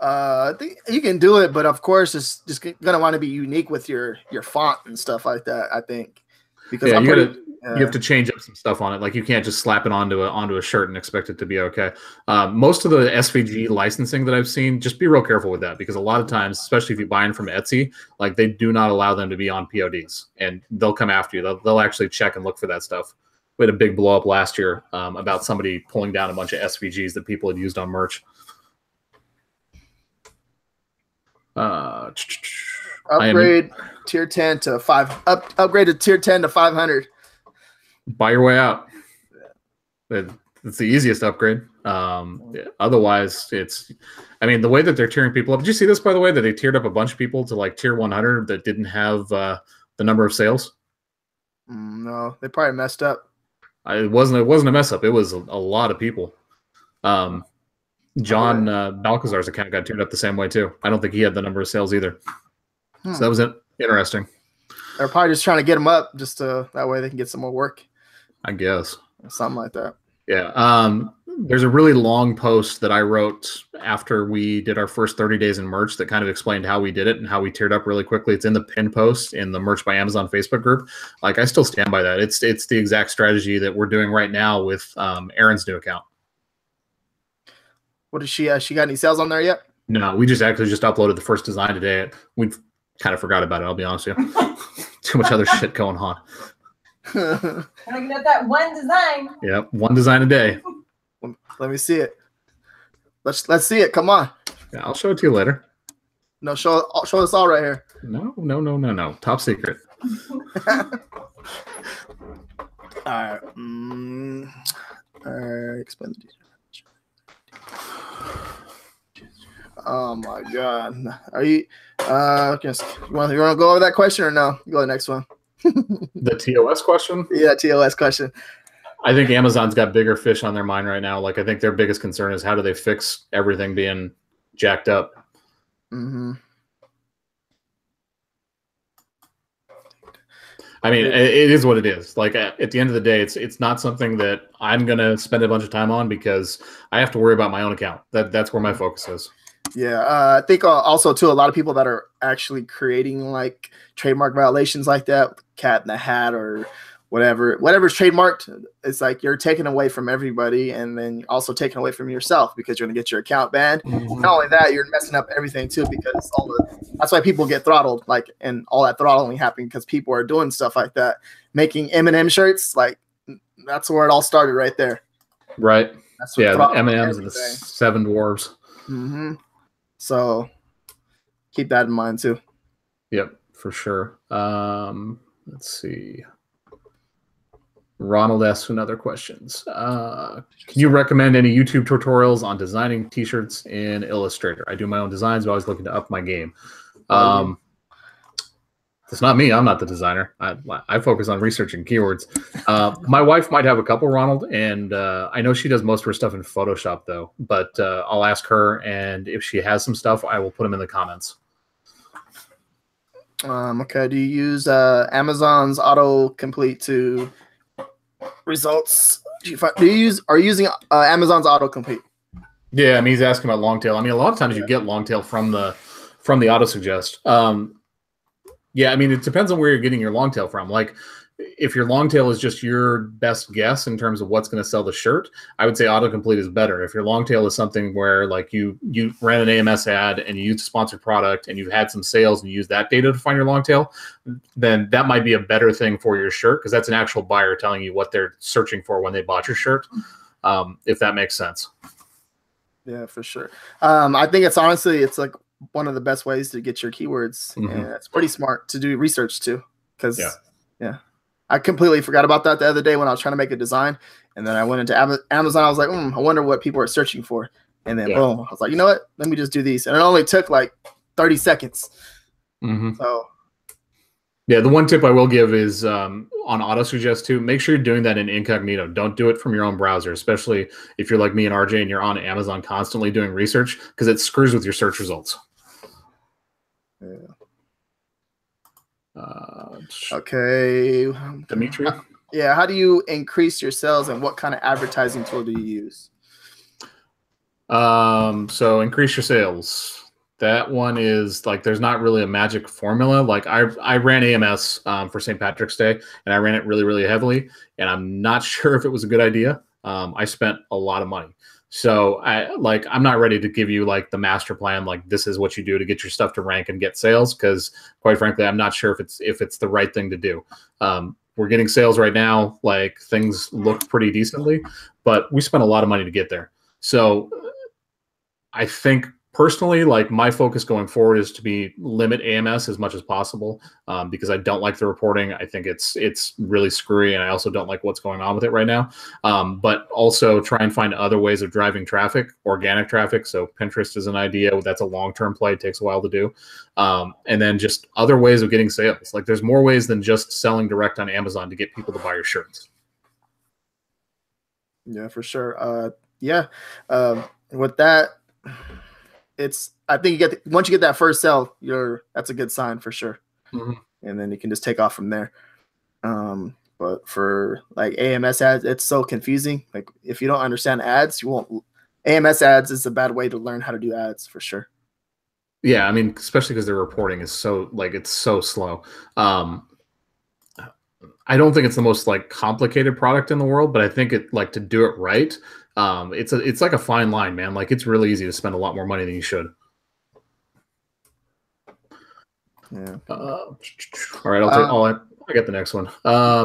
I think you can do it, but of course, it's just gonna want to be unique with your font and stuff like that. I think because you have to change up some stuff on it. Like you can't just slap it onto a shirt and expect it to be okay. Most of the SVG licensing that I've seen, just be real careful with that because a lot of times, especially if you buy in from Etsy, like they do not allow them to be on PODs, and they'll come after you. They'll actually check and look for that stuff. We had a big blow up last year about somebody pulling down a bunch of SVGs that people had used on merch. Upgrade tier 10 to 5. Upgrade to tier 10 to 500. Buy your way out. It's the easiest upgrade. Otherwise, I mean, the way that they're tiering people up. Did you see this, by the way, that they tiered up a bunch of people to like tier 100 that didn't have the number of sales? No, they probably messed up. It wasn't a mess up. It was a lot of people. John Balcazar's account got turned up the same way too. I don't think he had the number of sales either. So that was interesting. They're probably just trying to get them up just to that way they can get some more work. I guess. Something like that. Yeah. There's a really long post that I wrote after we did our first 30 days in merch that kind of explained how we did it and how we tiered up really quickly. It's in the pin post in the Merch by Amazon Facebook group. Like I still stand by that. It's the exact strategy that we're doing right now with Erin's new account. What is she got any sales on there yet? No, we just uploaded the first design today. We've kind of forgot about it, I'll be honest with you. Too much other shit going on. Can I get that one design? Yep, one design a day. Let me see it. Let's see it. Come on. Yeah, I'll show it to you later. No, show us all right here. No. Top secret. All right. All right. Explain the details. Oh my God. Are you you want to go over that question or no? Go to the next one. The TOS question? Yeah, TOS question. I think Amazon's got bigger fish on their mind right now. Like I think their biggest concern is how do they fix everything being jacked up. Mm-hmm. I mean, it is what it is. Like at the end of the day, it's not something that I'm gonna spend a bunch of time on because I have to worry about my own account. That's where my focus is. Yeah, I think also too a lot of people that are actually creating trademark violations like that, Cat in the Hat or whatever's trademarked. It's like you're taking away from everybody, and then also taking away from yourself because you're gonna get your account banned. Mm-hmm. Not only that, you're messing up everything too because that's why people get throttled. And all that throttling happening because people are doing stuff like that, making M&M shirts. That's where it all started right there. Right. Yeah, the M&Ms and the Seven Dwarves. Mm-hmm. So keep that in mind too. Yep, for sure. Let's see. Ronald asks another questions. Can you recommend any YouTube tutorials on designing t-shirts in Illustrator? I do my own designs, but always looking to up my game. It's not me. I'm not the designer. I focus on researching keywords. My wife might have a couple, Ronald, and I know she does most of her stuff in Photoshop, though. But I'll ask her, and if she has some stuff, I will put them in the comments. Okay. Do you use Amazon's autocomplete to results? Are you using Amazon's autocomplete? Yeah, I mean, he's asking about long tail. I mean, a lot of times you get long tail from the auto suggest. Yeah, I mean, it depends on where you're getting your long tail from. Like, if your long tail is just your best guess in terms of what's going to sell the shirt, I would say autocomplete is better. If your long tail is something where like you ran an AMS ad and you used a sponsored product and you've had some sales and you use that data to find your long tail, then that might be a better thing for your shirt because that's an actual buyer telling you what they're searching for when they bought your shirt, if that makes sense. Yeah, for sure. I think it's like one of the best ways to get your keywords. Mm-hmm. And it's pretty smart to do research too, because Yeah. I completely forgot about that the other day when I was trying to make a design. And then I went into Amazon. I was like, I wonder what people are searching for. And then boom, I was like, you know what? Let me just do these. And it only took like 30 seconds. Mm-hmm. So yeah, the one tip I will give is on auto suggest too. Make sure you're doing that in incognito. Don't do it from your own browser, especially if you're like me and RJ and you're on Amazon constantly doing research, because it screws with your search results. Yeah. Okay, Dimitri. Yeah, how do you increase your sales, and what kind of advertising tool do you use? So increase your sales. That one is like, there's not really a magic formula. Like I ran AMS for St. Patrick's Day, and I ran it really, really heavily, and I'm not sure if it was a good idea. I spent a lot of money. So I'm not ready to give you like the master plan. Like, this is what you do to get your stuff to rank and get sales. Cause quite frankly, I'm not sure if it's the right thing to do. We're getting sales right now. Like, things look pretty decently, but we spent a lot of money to get there. So I think personally, like, my focus going forward is to limit AMS as much as possible, because I don't like the reporting. I think it's really screwy, and I also don't like what's going on with it right now. But also try and find other ways of driving traffic, organic traffic. So Pinterest is an idea. That's a long-term play. It takes a while to do. And then just other ways of getting sales. Like, there's more ways than just selling direct on Amazon to get people to buy your shirts. Yeah, for sure. With that, I think once you get that first sale, that's a good sign for sure. Mm-hmm. And then you can just take off from there. But for like AMS ads, it's so confusing. Like, if you don't understand ads, you won't. AMS ads is a bad way to learn how to do ads for sure. Yeah, I mean, especially because their reporting is it's so slow. I don't think it's the most like complicated product in the world, but I think to do it right, it's like a fine line, man. Like, it's really easy to spend a lot more money than you should. Yeah. All right, I got the next one.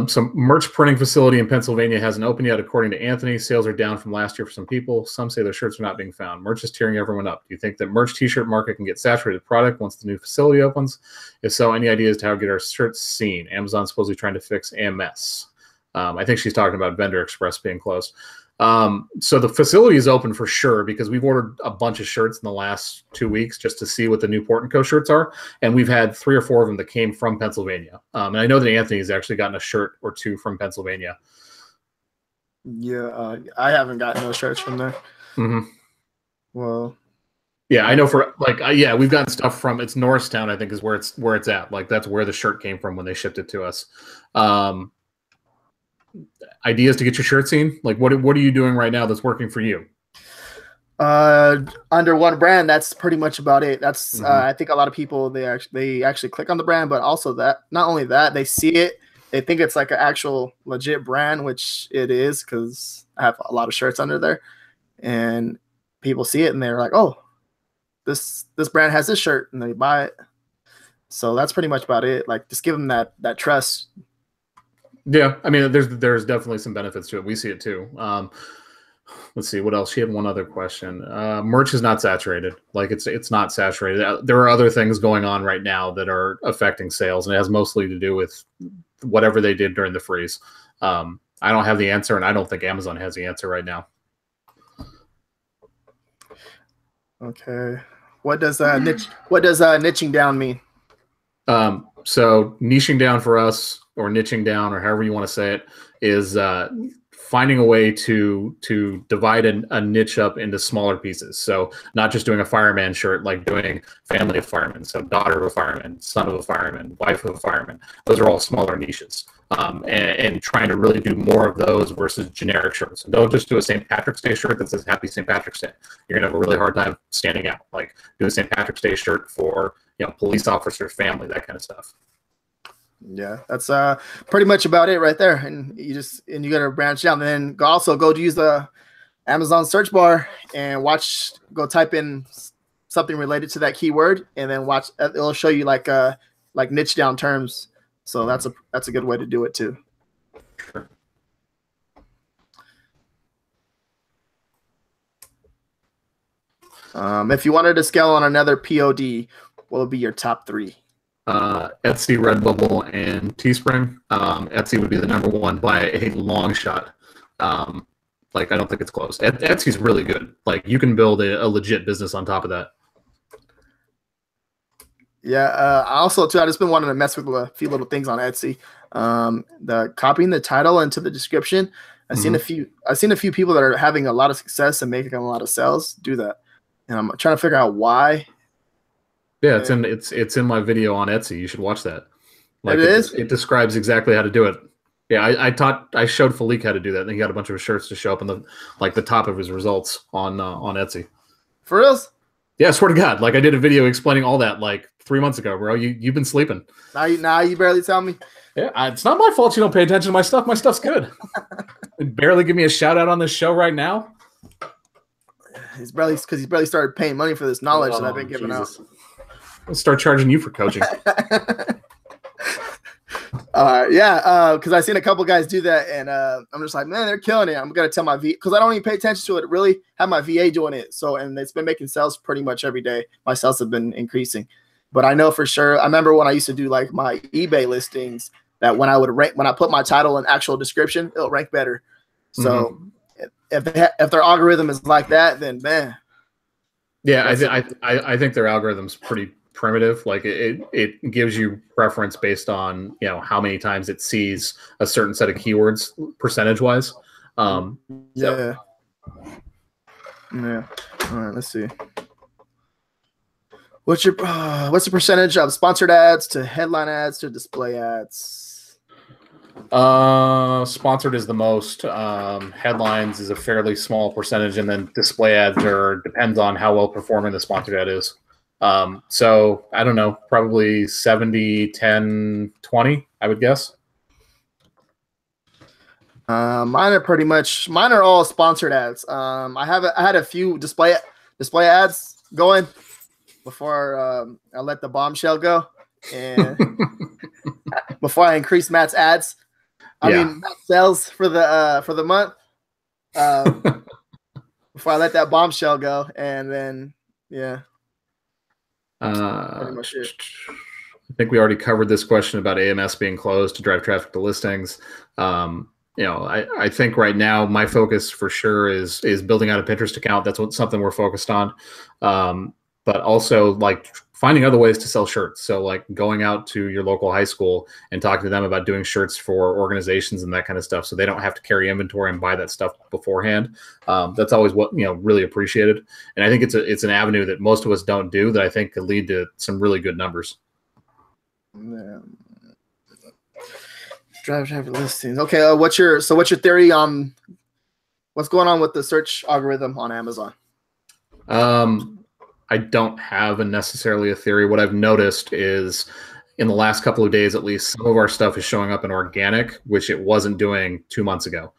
Some merch printing facility in Pennsylvania hasn't opened yet, according to Anthony. Sales are down from last year for some people. Some say their shirts are not being found. Merch is tearing everyone up. Do you think that merch t-shirt market can get saturated with product once the new facility opens? If so, any ideas to how to get our shirts seen? Amazon's supposedly trying to fix AMS. I think she's talking about Vendor Express being closed. So the facility is open for sure, because we've ordered a bunch of shirts in the last 2 weeks just to see what the new Port & Co shirts are. And we've had 3 or 4 of them that came from Pennsylvania. And I know that Anthony's actually gotten a shirt or 2 from Pennsylvania. Yeah. I haven't gotten those shirts from there. Mm-hmm. Well, yeah, I know we've gotten stuff from, it's Norristown, I think is where it's at. Like, that's where the shirt came from when they shipped it to us. Ideas to get your shirt seen? Like, what are you doing right now that's working for you? Under one brand, that's pretty much about it. That's I think a lot of people, they actually click on the brand, but also that not only that, they see it, they think it's like an actual legit brand, which it is, because I have a lot of shirts under there, and people see it and they're like, oh, this brand has this shirt, and they buy it. So that's pretty much about it. Like, just give them that trust. Yeah, I mean, there's definitely some benefits to it. We see it too. Let's see what else. She had one other question. Merch is not saturated. Like, it's not saturated. There are other things going on right now that are affecting sales, and it has mostly to do with whatever they did during the freeze. I don't have the answer, and I don't think Amazon has the answer right now. Okay. What does niching down mean? So niching down for us, or niching down, or however you want to say it, is finding a way to divide a niche up into smaller pieces. So not just doing a fireman shirt, like doing family of firemen. So daughter of a fireman, son of a fireman, wife of a fireman. Those are all smaller niches. And trying to really do more of those versus generic shirts. And don't just do a St. Patrick's Day shirt that says Happy St. Patrick's Day. You're gonna have a really hard time standing out. Like, do a St. Patrick's Day shirt for, police officer, family, that kind of stuff. Yeah, that's pretty much about it right there. And you got to branch out, and then go to use the Amazon search bar and go type in something related to that keyword, and then watch. It'll show you like niche down terms. So that's a good way to do it too. Sure. If you wanted to scale on another POD, what would be your top 3? Etsy, Redbubble, and Teespring. Etsy would be the number one by a long shot. Like, I don't think it's close. Etsy's really good. Like, you can build a legit business on top of that. Yeah. I also too. I just been wanting to mess with a few little things on Etsy. The copying the title into the description. I've seen a few people that are having a lot of success and making a lot of sales do that, and I'm trying to figure out why. Yeah, it's in my video on Etsy. You should watch that. Like, it describes exactly how to do it. Yeah, I showed Philippe how to do that, and he got a bunch of his shirts to show up in the top of his results on Etsy. For reals? Yeah, I swear to God. Like, I did a video explaining all that like 3 months ago, bro. You've been sleeping. Now you barely tell me. Yeah, it's not my fault you don't pay attention to my stuff. My stuff's good. You barely give me a shout out on this show right now. He's barely started paying money for this knowledge that I've been giving out. I'll start charging you for coaching. Because I've seen a couple guys do that, and I'm just like, man, they're killing it. I'm gonna tell my because I don't even pay attention to it. Really have my VA doing it. So, and it's been making sales pretty much every day. My sales have been increasing, but I know for sure. I remember when I used to do like my eBay listings, that when I put my title and actual description, it'll rank better. So if their algorithm is like that, then man. Yeah, I think their algorithm's pretty primitive. Like, it gives you preference based on, you know, how many times it sees a certain set of keywords percentage wise. Yeah. All right, let's see. What's the percentage of sponsored ads to headline ads to display ads? Sponsored is the most. Headlines is a fairly small percentage, and then display ads depends on how well performing the sponsored ad is. So I don't know, probably 70, 10, 20, I would guess. Mine are all sponsored ads. I had a few display ads going before I let the bombshell go, and before I increased Matt's ads. I mean, Matt's sales for the month. Before I let that bombshell go, and then pretty much it. I think we already covered this question about AMS being closed to drive traffic to listings. You know, I think right now my focus for sure is building out a Pinterest account. That's something we're focused on. But also, like, finding other ways to sell shirts. So, like, going out to your local high school and talking to them about doing shirts for organizations and that kind of stuff, so they don't have to carry inventory and buy that stuff beforehand. That's always what, you know, really appreciated. And I think it's an avenue that most of us don't do that I think could lead to some really good numbers. Drive traffic listings. Okay, what's your theory on what's going on with the search algorithm on Amazon? I don't have necessarily a theory. What I've noticed is in the last couple of days, at least, some of our stuff is showing up in organic, which it wasn't doing 2 months ago.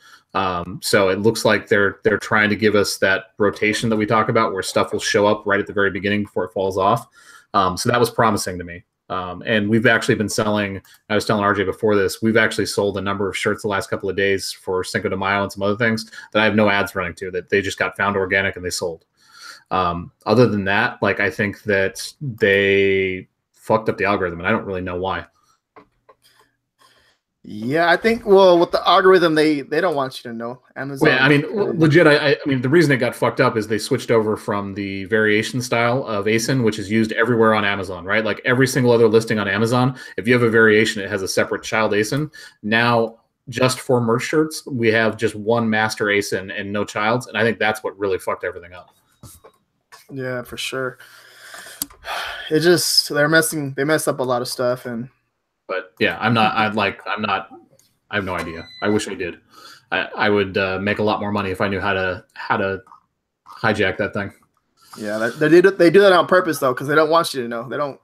So it looks like they're trying to give us that rotation that we talk about, where stuff will show up right at the very beginning before it falls off. So that was promising to me. And we've actually been selling, I was telling RJ before this, we've actually sold a number of shirts the last couple of days for Cinco de Mayo and some other things that I have no ads running to, that they just got found organic and they sold. Other than that, like, I think that they fucked up the algorithm, and I don't really know why. Yeah, I think, well, with the algorithm, they don't want you to know. Amazon. Well, I mean, legit, I mean, the reason it got fucked up is they switched over from the variation style of ASIN, which is used everywhere on Amazon, right? Like, every single other listing on Amazon, if you have a variation, it has a separate child ASIN. Now, just for merch shirts, we have just one master ASIN and no childs, and I think that's what really fucked everything up. Yeah, for sure. It just they messed up a lot of stuff, but yeah, I have no idea. I wish I did. I would make a lot more money if I knew how to hijack that thing. Yeah, they do that on purpose though, because they don't want you to know. They don't.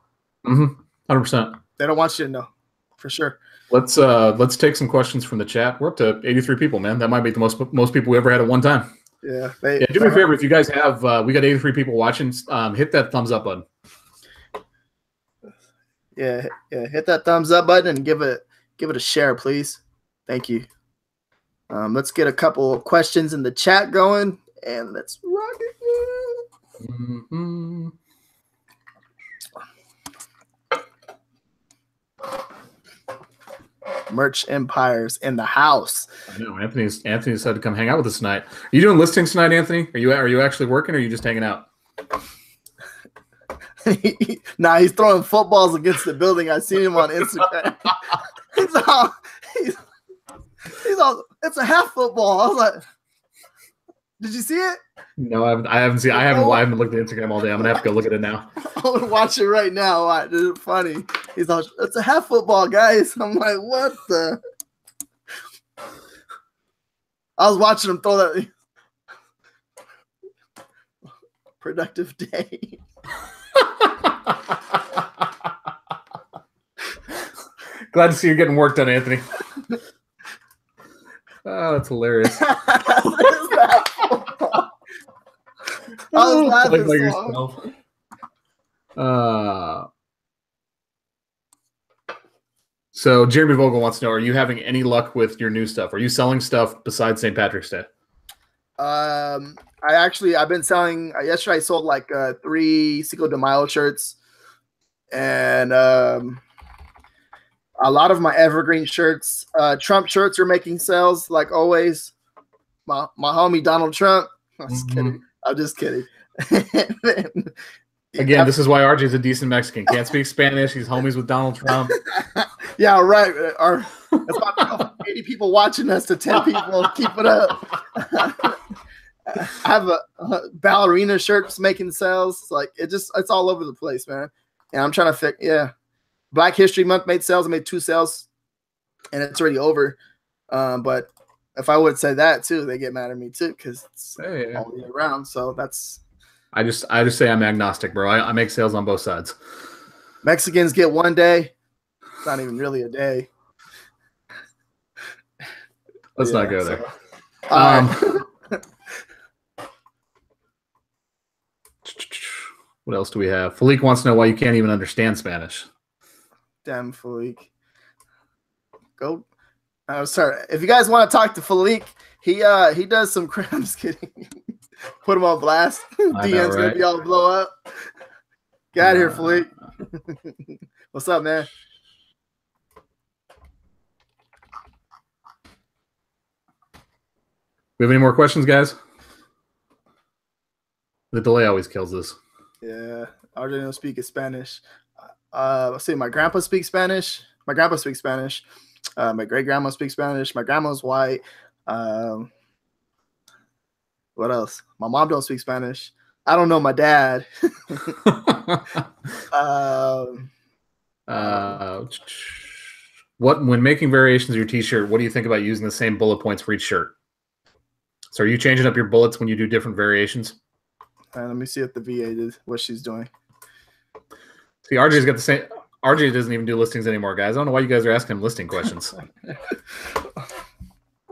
100%. They don't want you to know, for sure. Let's take some questions from the chat. We're up to 83 people, man. That might be the most people we ever had at one time. Yeah. Do me a favor, if you guys have, we got 83 people watching, hit that thumbs up button. Yeah, hit that thumbs up button and give it a share, please. Thank you. Let's get a couple of questions in the chat going, and let's rock it. Merch Empires in the house. I know Anthony said to come hang out with us tonight. Are you doing listings tonight, Anthony? Are you actually working, or are you just hanging out? Nah, he's throwing footballs against the building. I seen him on Instagram. he's all. It's a half football. I was like, did you see it? No, I haven't seen. I haven't looked at Instagram all day. I'm gonna have to go look at it now. I'm gonna watch it right now. Watch. It's funny. He's all. It's a half football, guys. I'm like, what the? I was watching him throw that. Productive day. Glad to see you're getting work done, Anthony. Oh, that's hilarious. I was laughing so Jeremy Vogel wants to know, are you having any luck with your new stuff? Are you selling stuff besides St. Patrick's Day? I've been selling. Yesterday I sold like 3 Cinco de Mayo shirts, and a lot of my evergreen shirts. Trump shirts are making sales like always. My homie Donald Trump. I'm just kidding. Again, this is why RJ's a decent Mexican. Can't speak Spanish. He's homies with Donald Trump. Yeah, right. That's about 80 people watching us to 10 people. Keep it up. I have a ballerina shirts making sales. Like it's all over the place, man. And I'm trying to fix. Yeah, Black History Month made sales. I made 2 sales, and it's already over. But if I would say that too, they get mad at me too because it's all year round. So that's. I just say I'm agnostic, bro. I make sales on both sides. Mexicans get 1 day. It's not even really a day. Let's not go there. What else do we have? Falik wants to know why you can't even understand Spanish. Damn, Falik. Go. Sorry. If you guys want to talk to Falik, he does some crap. I'm just kidding. Put him on blast. DM's gonna be all blow up. Get out of here, Falik. What's up, man? We have any more questions, guys? The delay always kills us. Yeah, I already don't speak Spanish. Let's see. My grandpa speaks Spanish. My grandpa speaks Spanish. My great grandma speaks Spanish. My grandma's white. What else? My mom don't speak Spanish. I don't know my dad. When making variations of your T-shirt, what do you think about using the same bullet points for each shirt? So are you changing up your bullets when you do different variations? Let me see if the VA did what she's doing. See, RJ's got the same. RJ doesn't even do listings anymore, guys. I don't know why you guys are asking him listing questions.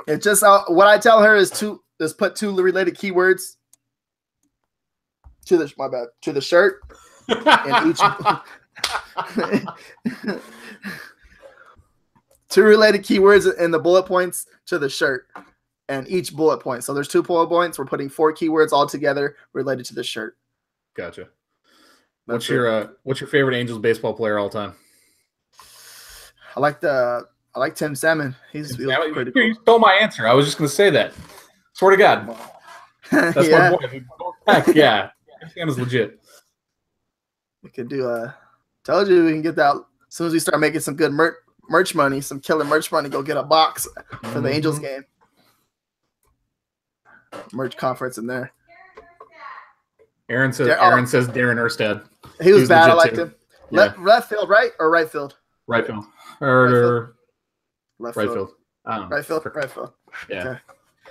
It's just what I tell her is put 2 related keywords to the shirt and each 2 related keywords in the bullet points to the shirt and each bullet point. So there's 2 bullet points. We're putting 4 keywords all together related to the shirt. Gotcha. What's your favorite Angels baseball player all time? I like Tim Salmon. He's pretty cool. You stole my answer. I was just going to say that. Swear to God. That's my boy. Heck yeah. Tim is legit. We could do told you we can get that as soon as we start making some good merch money, some killer merch money, go get a box for the Angels game. Merch conference in there. Aaron says Darren Erstad. He was bad. I liked him. Yeah. Left field, right? Or right field? Right field. Left right field. field. I don't know. Right field. Right field. Yeah. Okay.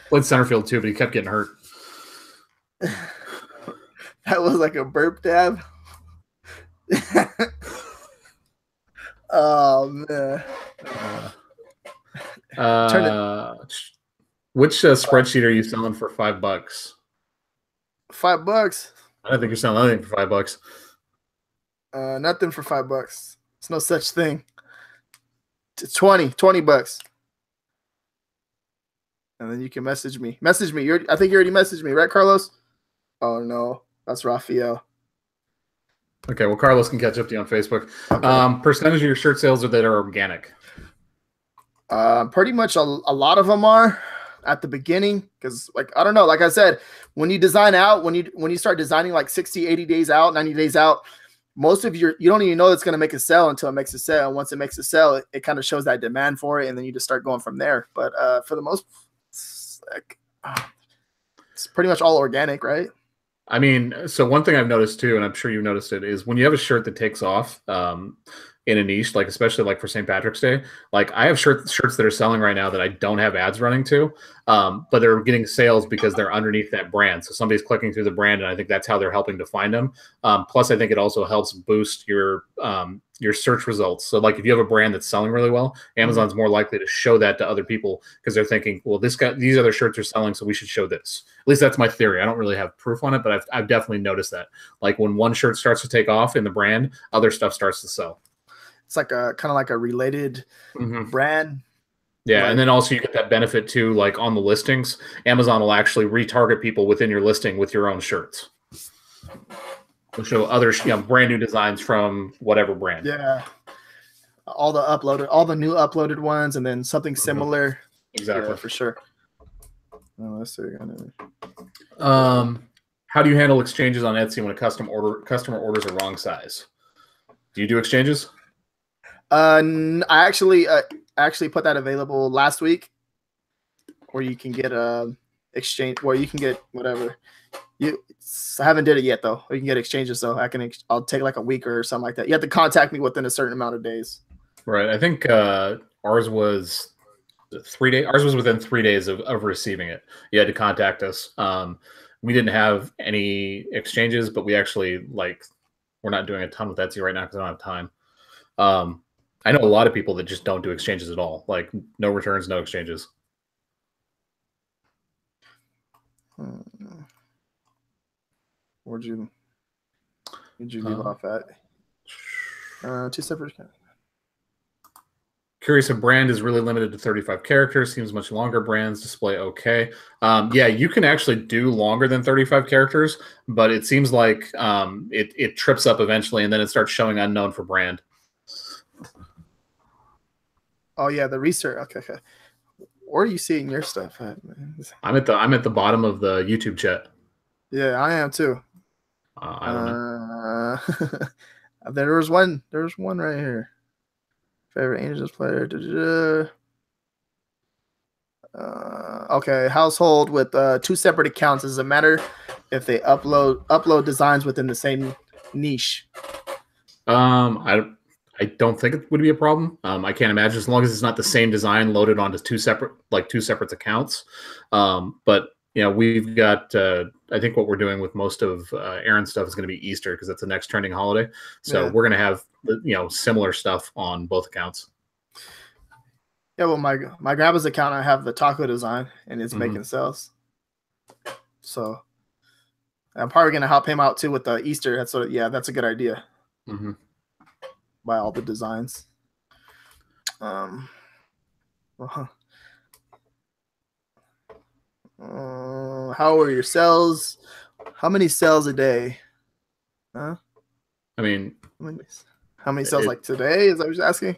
Played center field too, but he kept getting hurt. That was like a burp dab. Oh man. Which spreadsheet are you selling for $5? $5? I don't think you're selling anything for $5. Nothing for $5. There's no such thing. It's $20. And then you can message me. I think you already messaged me, right, Carlos? Oh no, that's Raphael. Okay, well, Carlos can catch up to you on Facebook. Okay. Percentage of your shirt sales that are organic? Pretty much a lot of them are at the beginning because, like, I don't know. Like I said, when you design out, when you start designing like 60, 80 days out, 90 days out, most of you don't even know it's going to make a sell until it makes a sell. And once it makes a sell, it kind of shows that demand for it, and then you just start going from there. But for the most, it's pretty much all organic, right? I mean, so one thing I've noticed too, and I'm sure you've noticed it, is when you have a shirt that takes off in a niche, like especially like for St. Patrick's Day, like I have shirts that are selling right now that I don't have ads running to, but they're getting sales because they're underneath that brand. So somebody's clicking through the brand, and I think that's how they're helping to find them. Plus, I think it also helps boost your search results. So like if you have a brand that's selling really well, Amazon's more likely to show that to other people because they're thinking, well, these other shirts are selling, so we should show this. At least that's my theory. I don't really have proof on it, but I've definitely noticed that. Like when one shirt starts to take off in the brand, other stuff starts to sell. It's like a kind of like a related brand. Yeah, and then also you get that benefit too, like on the listings, Amazon will actually retarget people within your listing with your own shirts. They'll show other brand new designs from whatever brand. Yeah, all the new uploaded ones, and then something similar. Exactly, yeah, for sure. Let's see. How do you handle exchanges on Etsy when a customer orders a wrong size? Do you do exchanges? I actually put that available last week, where you can get exchange, where you can get whatever. I haven't did it yet though. You can get exchanges, so I'll take like a week or something like that. You have to contact me within a certain amount of days. Right. I think ours was 3 days. Ours was within 3 days of receiving it. You had to contact us. We didn't have any exchanges, but we actually we're not doing a ton with Etsy right now because I don't have time. I know a lot of people that just don't do exchanges at all. Like no returns, no exchanges. Did you leave off at? Two separate. Curious if brand is really limited to 35 characters. Seems much longer brands display okay. Yeah, you can actually do longer than 35 characters, but it seems like it trips up eventually, and then it starts showing unknown for brand. Oh yeah, the research. Okay. Where are you seeing your stuff at, man? I'm at the bottom of the YouTube chat. Yeah, I am too. I don't know. There's one right here. Favorite Angels player. Okay, household with 2 separate accounts. Does it matter if they upload designs within the same niche? I don't think it would be a problem. I can't imagine, as long as it's not the same design loaded onto two separate accounts. But we've got. I think what we're doing with most of Aaron's stuff is going to be Easter because that's the next trending holiday. So we're going to have similar stuff on both accounts. Yeah, well, my grandpa's account, I have the taco design, and it's making sales. So I'm probably going to help him out too with the Easter. That's a good idea. Buy all the designs. How are your sales? How many sales a day? Huh? I mean, how many sales like today? Is that what you're asking?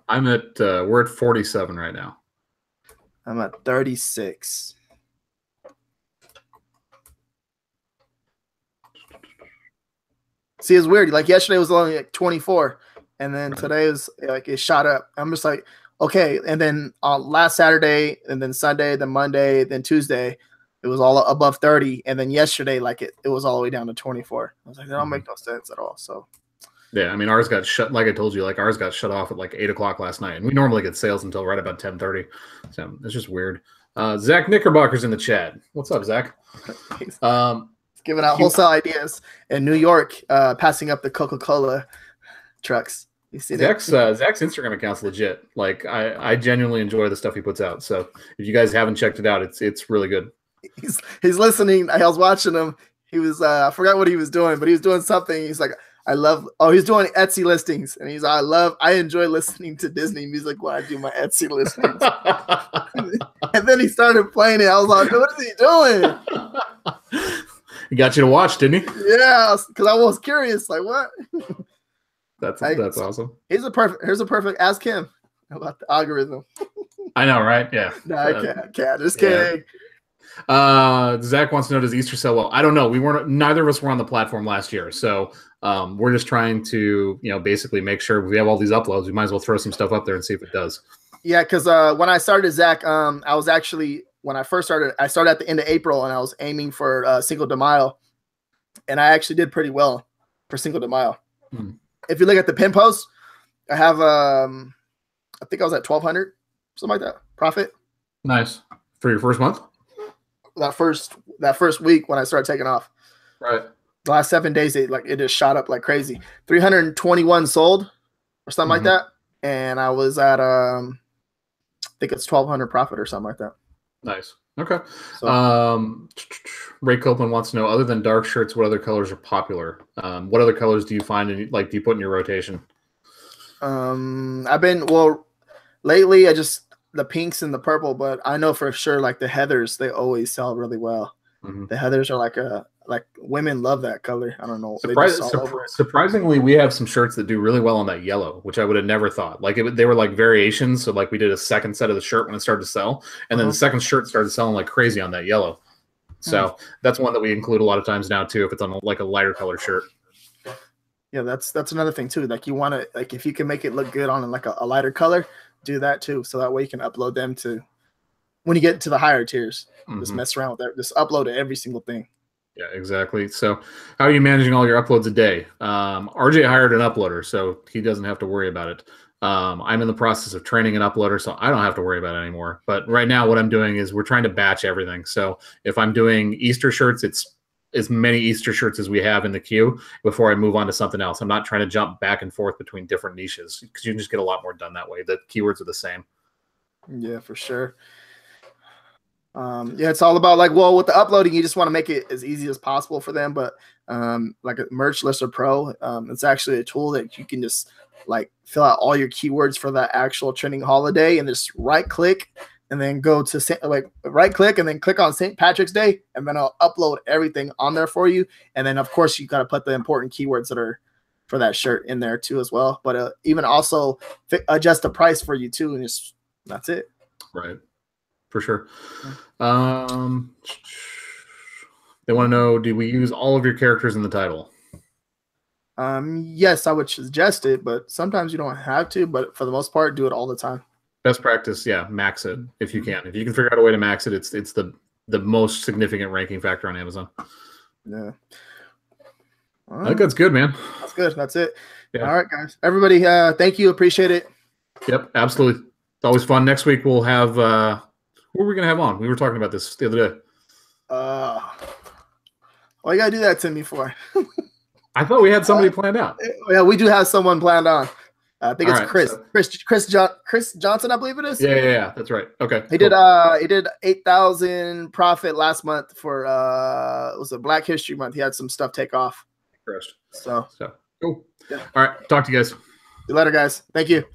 I'm at we're at 47 right now. I'm at 36. See, it's weird. Like yesterday was only like 24, and then today was like it shot up. I'm just like, okay. And then on last Saturday, and then Sunday, then Monday, then Tuesday, it was all above 30, and then yesterday, like it was all the way down to 24. I was like, that don't make no sense at all. So. Yeah, I mean, ours got shut. Like I told you, ours got shut off at 8 o'clock last night, and we normally get sales until right about 10:30. So it's just weird. Zach Knickerbocker's in the chat. What's up, Zach? Giving out wholesale ideas in New York, passing up the Coca-Cola trucks. You see that? Zach's Instagram account's legit. I genuinely enjoy the stuff he puts out. So if you guys haven't checked it out, it's really good. He's listening. I was watching him. He was I forgot what he was doing, but he was doing something. He's like, he's doing Etsy listings, and I enjoy listening to Disney music when I do my Etsy listings. And then he started playing it. I was like, what is he doing? He got you to watch, didn't he? Yeah, because I was curious. Like, what? That's awesome. Here's a perfect. Ask him about the algorithm. I know, right? Yeah. No, I can't. Just kidding. Zach wants to know, does Easter sell well? I don't know. Neither of us were on the platform last year, so we're just trying to, basically make sure we have all these uploads. We might as well throw some stuff up there and see if it does. Yeah, because when I started Zach, I was actually when I first started, I started at the end of April, and I was aiming for Cinco de Mayo, and I actually did pretty well for Cinco de Mayo. If you look at the pin post, I have I think I was at 1,200, something like that profit. Nice for your first month. That first week when I started taking off. Right. The last 7 days, it just shot up like crazy. 321 sold or something like that, and I was at I think it's 1,200 profit or something like that. Nice. Okay. So, Ray Copeland wants to know, other than dark shirts, what other colors are popular? What other colors do you find do you put in your rotation? Lately I just the pinks and the purple, but I know for sure like the heathers, they always sell really well. The heathers are like women love that color. I don't know. Surprisingly, we have some shirts that do really well on that yellow, which I would have never thought. They were like variations. So like we did a second set of the shirt when it started to sell, and then the second shirt started selling like crazy on that yellow. So that's one that we include a lot of times now too, if it's on like a lighter color shirt. Yeah, that's another thing too. Like you want to if you can make it look good on like a lighter color, do that too. So that way you can upload them to when you get to the higher tiers. Just mess around with that. Just upload every single thing. Yeah, exactly. So how are you managing all your uploads a day? RJ hired an uploader, so he doesn't have to worry about it. I'm in the process of training an uploader, so I don't have to worry about it anymore. But right now what I'm doing is we're trying to batch everything. So if I'm doing Easter shirts, it's as many Easter shirts as we have in the queue before I move on to something else. I'm not trying to jump back and forth between different niches because you can just get a lot more done that way. The keywords are the same. Yeah, for sure. Yeah, it's all about with the uploading, you just want to make it as easy as possible for them. But like a Merch Lister Pro, it's actually a tool that you can just fill out all your keywords for that actual trending holiday and just right click and then go to right click and then click on St. Patrick's Day, and then I'll upload everything on there for you. And then of course you got to put the important keywords that are for that shirt in there too as well. But even also adjust the price for you too, and that's it. Right. For sure. They want to know, do we use all of your characters in the title? Yes, I would suggest it, but sometimes you don't have to. But for the most part, do it all the time. Best practice, yeah, max it if you can. If you can figure out a way to max it, it's the most significant ranking factor on Amazon. Yeah. I think that's good, man. That's good. That's it. Yeah. All right, guys. Everybody, thank you. Appreciate it. Yep, absolutely. It's always fun. Next week we'll have who are we going to have on? We were talking about this the other day. Why you got to do that to me for? I thought we had somebody planned out. Yeah, we do have someone planned on. I think it's Chris. So, Chris Johnson, I believe it is. Yeah. That's right. Okay. He did 8,000 profit last month for it was a Black History Month. He had some stuff take off. Correct. So cool. Yeah. All right. Talk to you guys. See you later, guys. Thank you.